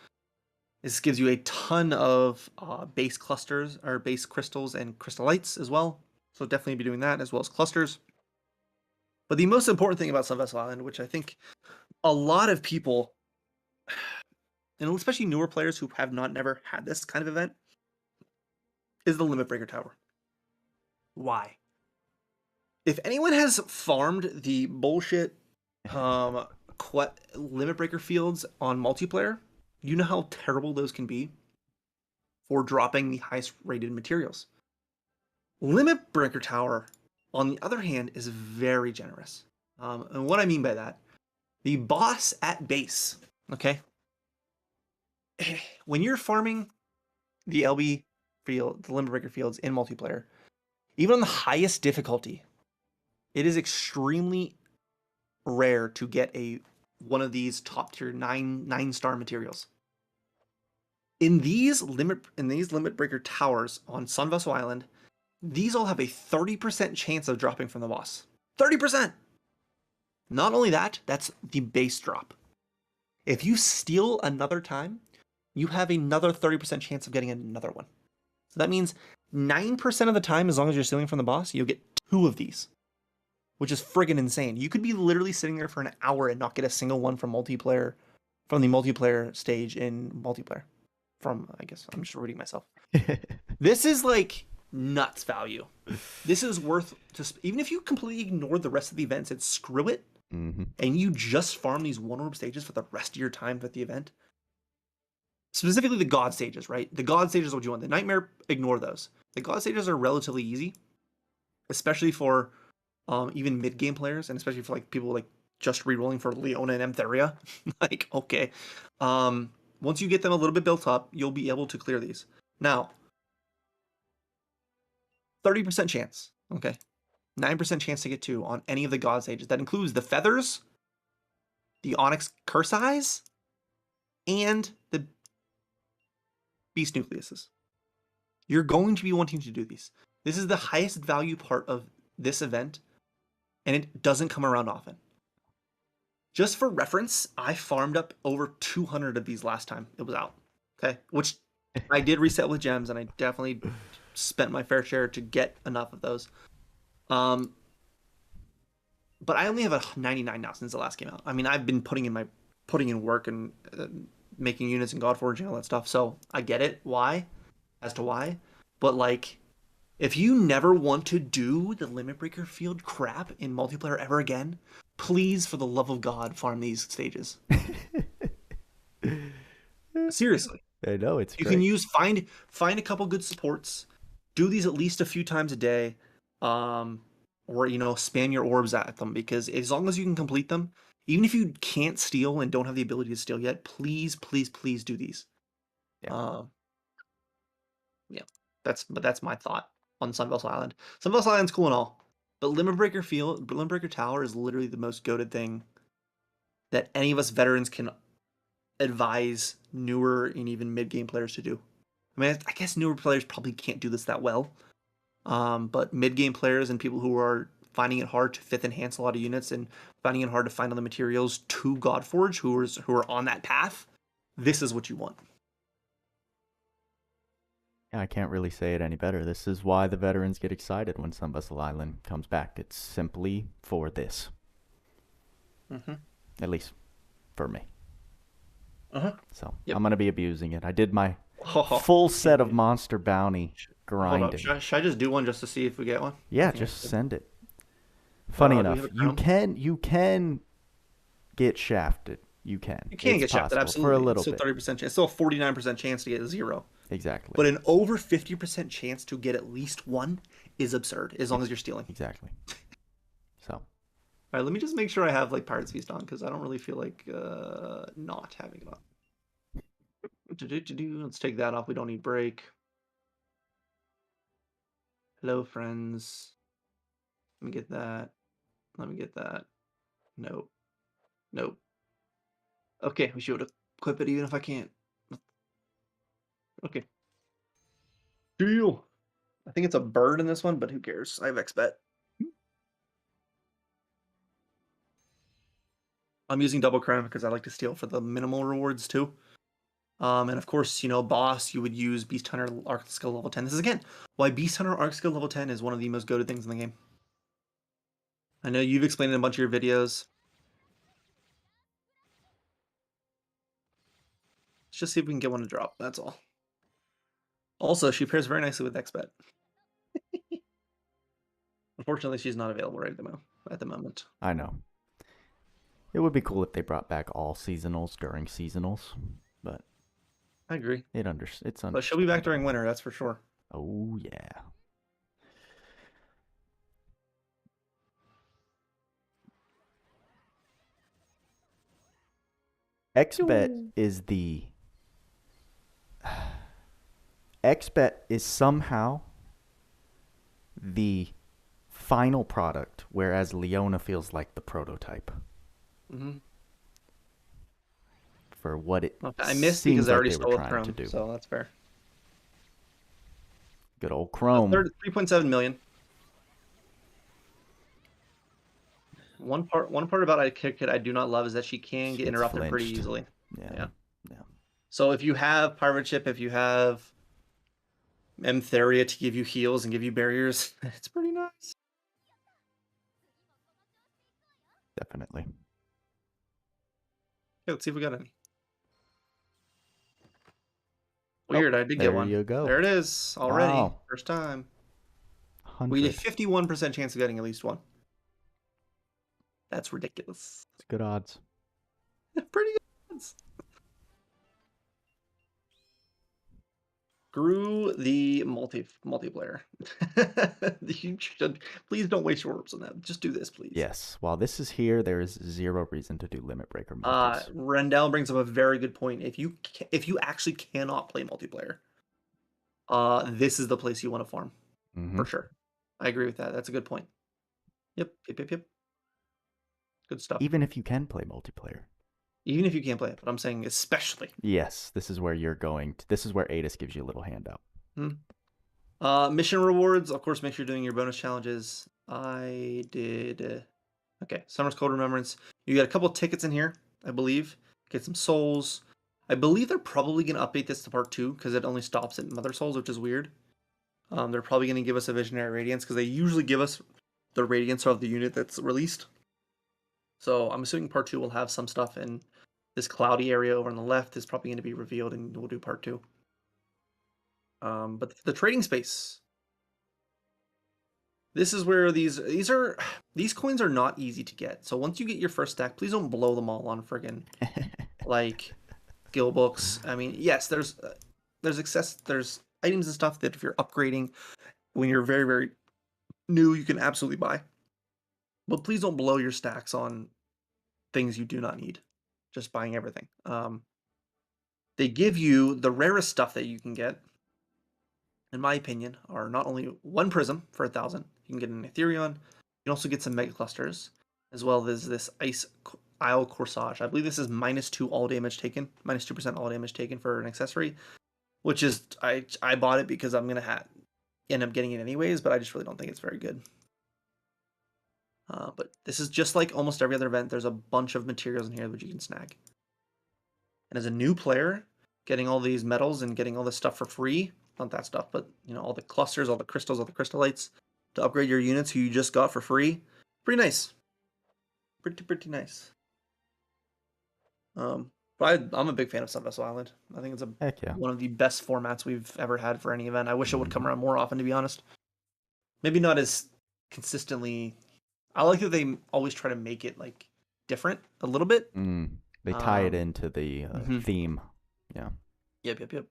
This gives you a ton of base clusters or base crystals and crystallites as well. So definitely be doing that as well as clusters. But the most important thing about Sunvessel Island, which I think a lot of people, and especially newer players who have never had this kind of event, is the Limit Breaker Tower. Why? If anyone has farmed the bullshit Limit Breaker fields on multiplayer, you know how terrible those can be for dropping the highest rated materials. Limit Breaker Tower, on the other hand, is very generous. And what I mean by that, the boss at base, okay? When you're farming the LB field, the Limit Breaker fields in multiplayer, even on the highest difficulty, it is extremely rare to get one of these top tier 9-star materials. In these Limit Breaker Towers on Sunvessel Island, these all have a 30% chance of dropping from the boss. 30%! Not only that, that's the base drop. If you steal another time, you have another 30% chance of getting another one. So that means 9% of the time, as long as you're stealing from the boss, you'll get 2 of these, which is friggin' insane. You could be literally sitting there for an hour and not get a single one from the multiplayer stage in multiplayer. I guess, I'm just reading myself. This is like nuts value. This is worth, even if you completely ignore the rest of the events and screw it, and you just farm these 1-orb stages for the rest of your time at the event. Specifically the God stages, right? The God stages are what you want. The Nightmare, ignore those. The God stages are relatively easy, especially for even mid-game players, and especially for like people like just re-rolling for Leona and Emtheria. Like, okay. Once you get them a little bit built up, you'll be able to clear these. Now, 30% chance, okay? 9% chance to get 2 on any of the God stages. That includes the Feathers, the Onyx Curse Eyes, and the Beast Nucleuses. You're going to be wanting to do these. This is the highest value part of this event, and it doesn't come around often. Just for reference, I farmed up over 200 of these last time it was out. Okay, which I did reset with gems, and I definitely spent my fair share to get enough of those. But I only have a 99 now since the last came out. I mean, I've been putting in work and making units in Godforge and all that stuff, so I get it. Why? But like, if you never want to do the Limit Breaker field crap in multiplayer ever again, please, for the love of God, farm these stages. Seriously. I know, it's great. You can find a couple good supports, do these at least a few times a day, or spam your orbs at them, because as long as you can complete them, even if you can't steal and don't have the ability to steal yet, please do these. Yeah. That's my thought on Sunvessel Island. Sunvessel Island's cool and all, but Limit Breaker Tower is literally the most goated thing that any of us veterans can advise newer and even mid-game players to do. I mean, I guess newer players probably can't do this that well, but mid-game players and people who are finding it hard to 5th enhance a lot of units and finding it hard to find all the materials to Godforge, who are on that path, this is what you want. I can't really say it any better. This is why the veterans get excited when Sunvessel Island comes back. It's simply for this. At least for me. So I'm going to be abusing it. I did my full set of Monster Bounty grinding. Should I just do one just to see if we get one? Yeah, just send it. Funny enough, you can get shafted. You can get shafted, absolutely. For a little bit. 30% chance. Still a 49% chance to get 0. Exactly. But an over 50% chance to get at least 1 is absurd, as long as you're stealing. Exactly. So. All right, let me just make sure I have like Pirate's Feast on, because I don't really feel like not having it on. Let's take that off. We don't need break. Hello, friends. Let me get that. Nope. Okay, we should equip it even if I can't. Okay. Deal. I think it's a bird in this one, but who cares? I have XBet. I'm using Double Crown because I like to steal for the minimal rewards too. And of course, boss, you would use Beast Hunter Arc Skill level 10. This is, again, why Beast Hunter Arc Skill level 10 is one of the most goated things in the game. I know you've explained it in a bunch of your videos. Let's just see if we can get one to drop, that's all. Also, she pairs very nicely with XBet. Unfortunately, she's not available right at the moment. I know. It would be cool if they brought back all seasonals during seasonals, but I agree. It's But she'll be back during winter, that's for sure. Oh yeah. XBet is XBet is somehow the final product, whereas Leona feels like the prototype. Mm-hmm. For what it I missed seems because I already like they stole were a trying Chrome, to do. so that's fair. Good old Chrome. 3.7 million. One part about Kit I do not love is that she can get interrupted flinched. pretty easily. Yeah. So if you have Pirate Ship, if you have Emtheria to give you heals and give you barriers, it's pretty nice. Definitely. Okay, let's see if we got any. Weird, I did get one. There you go. There it is already. Wow. First time. 100. We did 51% chance of getting at least one. That's ridiculous. It's good odds. Pretty good odds. Screw the multiplayer. Please don't waste your orbs on that. Just do this, please. Yes. While this is here, there is zero reason to do limit breaker multis. Rendell brings up a very good point. If you actually cannot play multiplayer, this is the place you want to farm. For sure. I agree with that. That's a good point. Yep. Good stuff. Even if you can play multiplayer. Even if you can't play it, but I'm saying especially. Yes, this is where you're going. This is where Adis gives you a little handout. Mission rewards, of course, make sure you're doing your bonus challenges. I did. Okay, Summer's Cold Remembrance. You got a couple tickets in here, I believe. Get some souls. I believe they're probably going to update this to part 2 because it only stops at Mother Souls, which is weird. They're probably going to give us a Visionary Radiance because they usually give us the Radiance of the unit that's released. So I'm assuming part 2 will have some stuff in this cloudy area over on the left is probably going to be revealed and we'll do part 2. But the trading space. This is where these coins are not easy to get. So once you get your first stack, please don't blow them all on friggin' like skill books. I mean, yes, there's items and stuff that if you're upgrading when you're very, very new, you can absolutely buy. But please don't blow your stacks on things you do not need. Just buying everything. They give you the rarest stuff that you can get, in my opinion, are not only one prism for 1,000. You can get an Ethereon. You can also get some mega clusters, as well as this Isle Corsage. I believe this is -2 all damage taken, -2% all damage taken for an accessory, which is I bought it because I'm gonna end up getting it anyways, but I just really don't think it's very good. But this is just like almost every other event. There's a bunch of materials in here that you can snag. And as a new player, getting all these metals and getting all this stuff for free, not that stuff, but all the clusters, all the crystals, all the crystallites to upgrade your units who you just got for free, pretty nice. Pretty nice. But I'm a big fan of Sunvessel Island. I think it's one of the best formats we've ever had for any event. I wish it would come around more often, to be honest. Maybe not as consistently. I like that they always try to make it like different a little bit. They tie it into the theme. Yeah. Yep.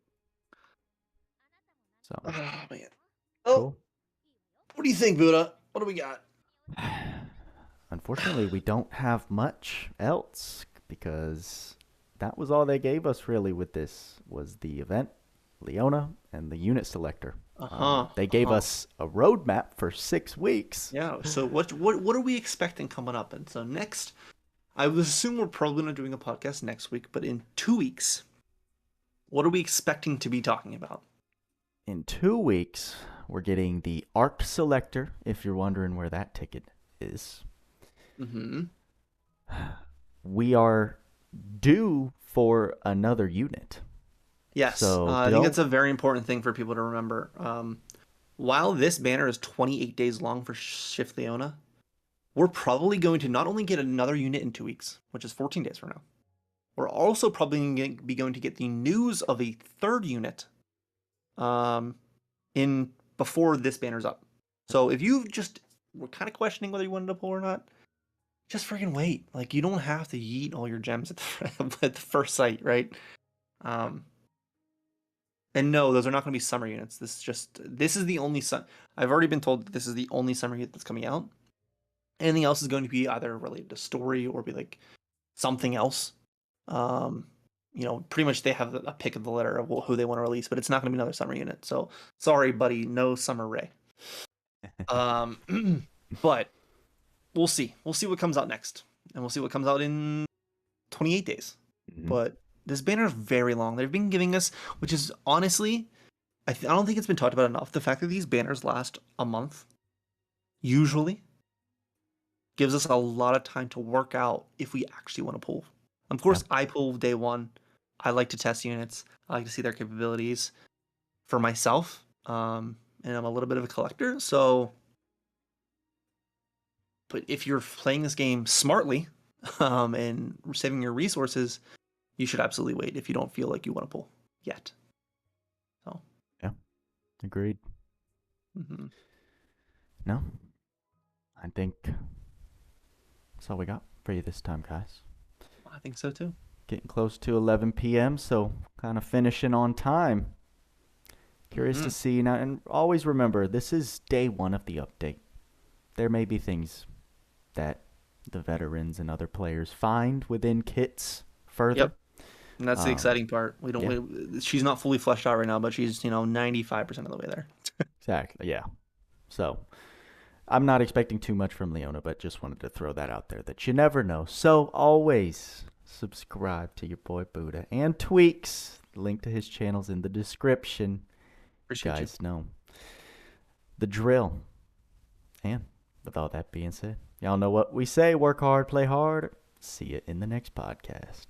So. Oh man. Cool. What do you think, Buddha? What do we got? Unfortunately, we don't have much else because that was all they gave us really with this was the event, Leona, and the unit selector. They gave us a roadmap for 6 weeks. Yeah. So what are we expecting coming up? And so next, I would assume we're probably not doing a podcast next week, but in 2 weeks, what are we expecting to be talking about? In 2 weeks, we're getting the Arc Selector, if you're wondering where that ticket is. We are due for another unit. Yes, So I think that's a very important thing for people to remember. While this banner is 28 days long for Shift Leona, we're probably going to not only get another unit in 2 weeks, which is 14 days from now, we're also probably going to get the news of a third unit in before this banner's up. So if you just were kind of questioning whether you wanted to pull or not, just freaking wait. Like, you don't have to yeet all your gems at the first sight, right? And no, those are not going to be summer units. This is the only I've already been told that this is the only summer unit that's coming out. Anything else is going to be either related to story or be like something else. Pretty much they have a pick of the litter of who they want to release, but it's not going to be another summer unit. So sorry, buddy, no summer Ray. But we'll see. We'll see what comes out next, and we'll see what comes out in 28 days. Mm-hmm. But this banner is very long. They've been giving us, which is honestly, I don't think it's been talked about enough. The fact that these banners last a month usually gives us a lot of time to work out if we actually want to pull. Of course, I pull day one. I like to test units. I like to see their capabilities for myself. And I'm a little bit of a collector. So, but if you're playing this game smartly and saving your resources, you should absolutely wait if you don't feel like you want to pull yet. So, yeah, agreed. Mm-hmm. No, I think that's all we got for you this time, guys. I think so too. Getting close to 11 p.m., so kind of finishing on time. Curious to see now, and always remember, this is day one of the update. There may be things that the veterans and other players find within kits further. Yep. And that's the exciting part. We don't. She's not fully fleshed out right now, but she's 95% of the way there. Exactly. Yeah. So I'm not expecting too much from Leona, but just wanted to throw that out there that you never know. So always subscribe to your boy Buddha and Tweacz. Link to his channel's in the description. Appreciate you guys know the drill. And with all that being said, y'all know what we say. Work hard, play hard. See you in the next podcast.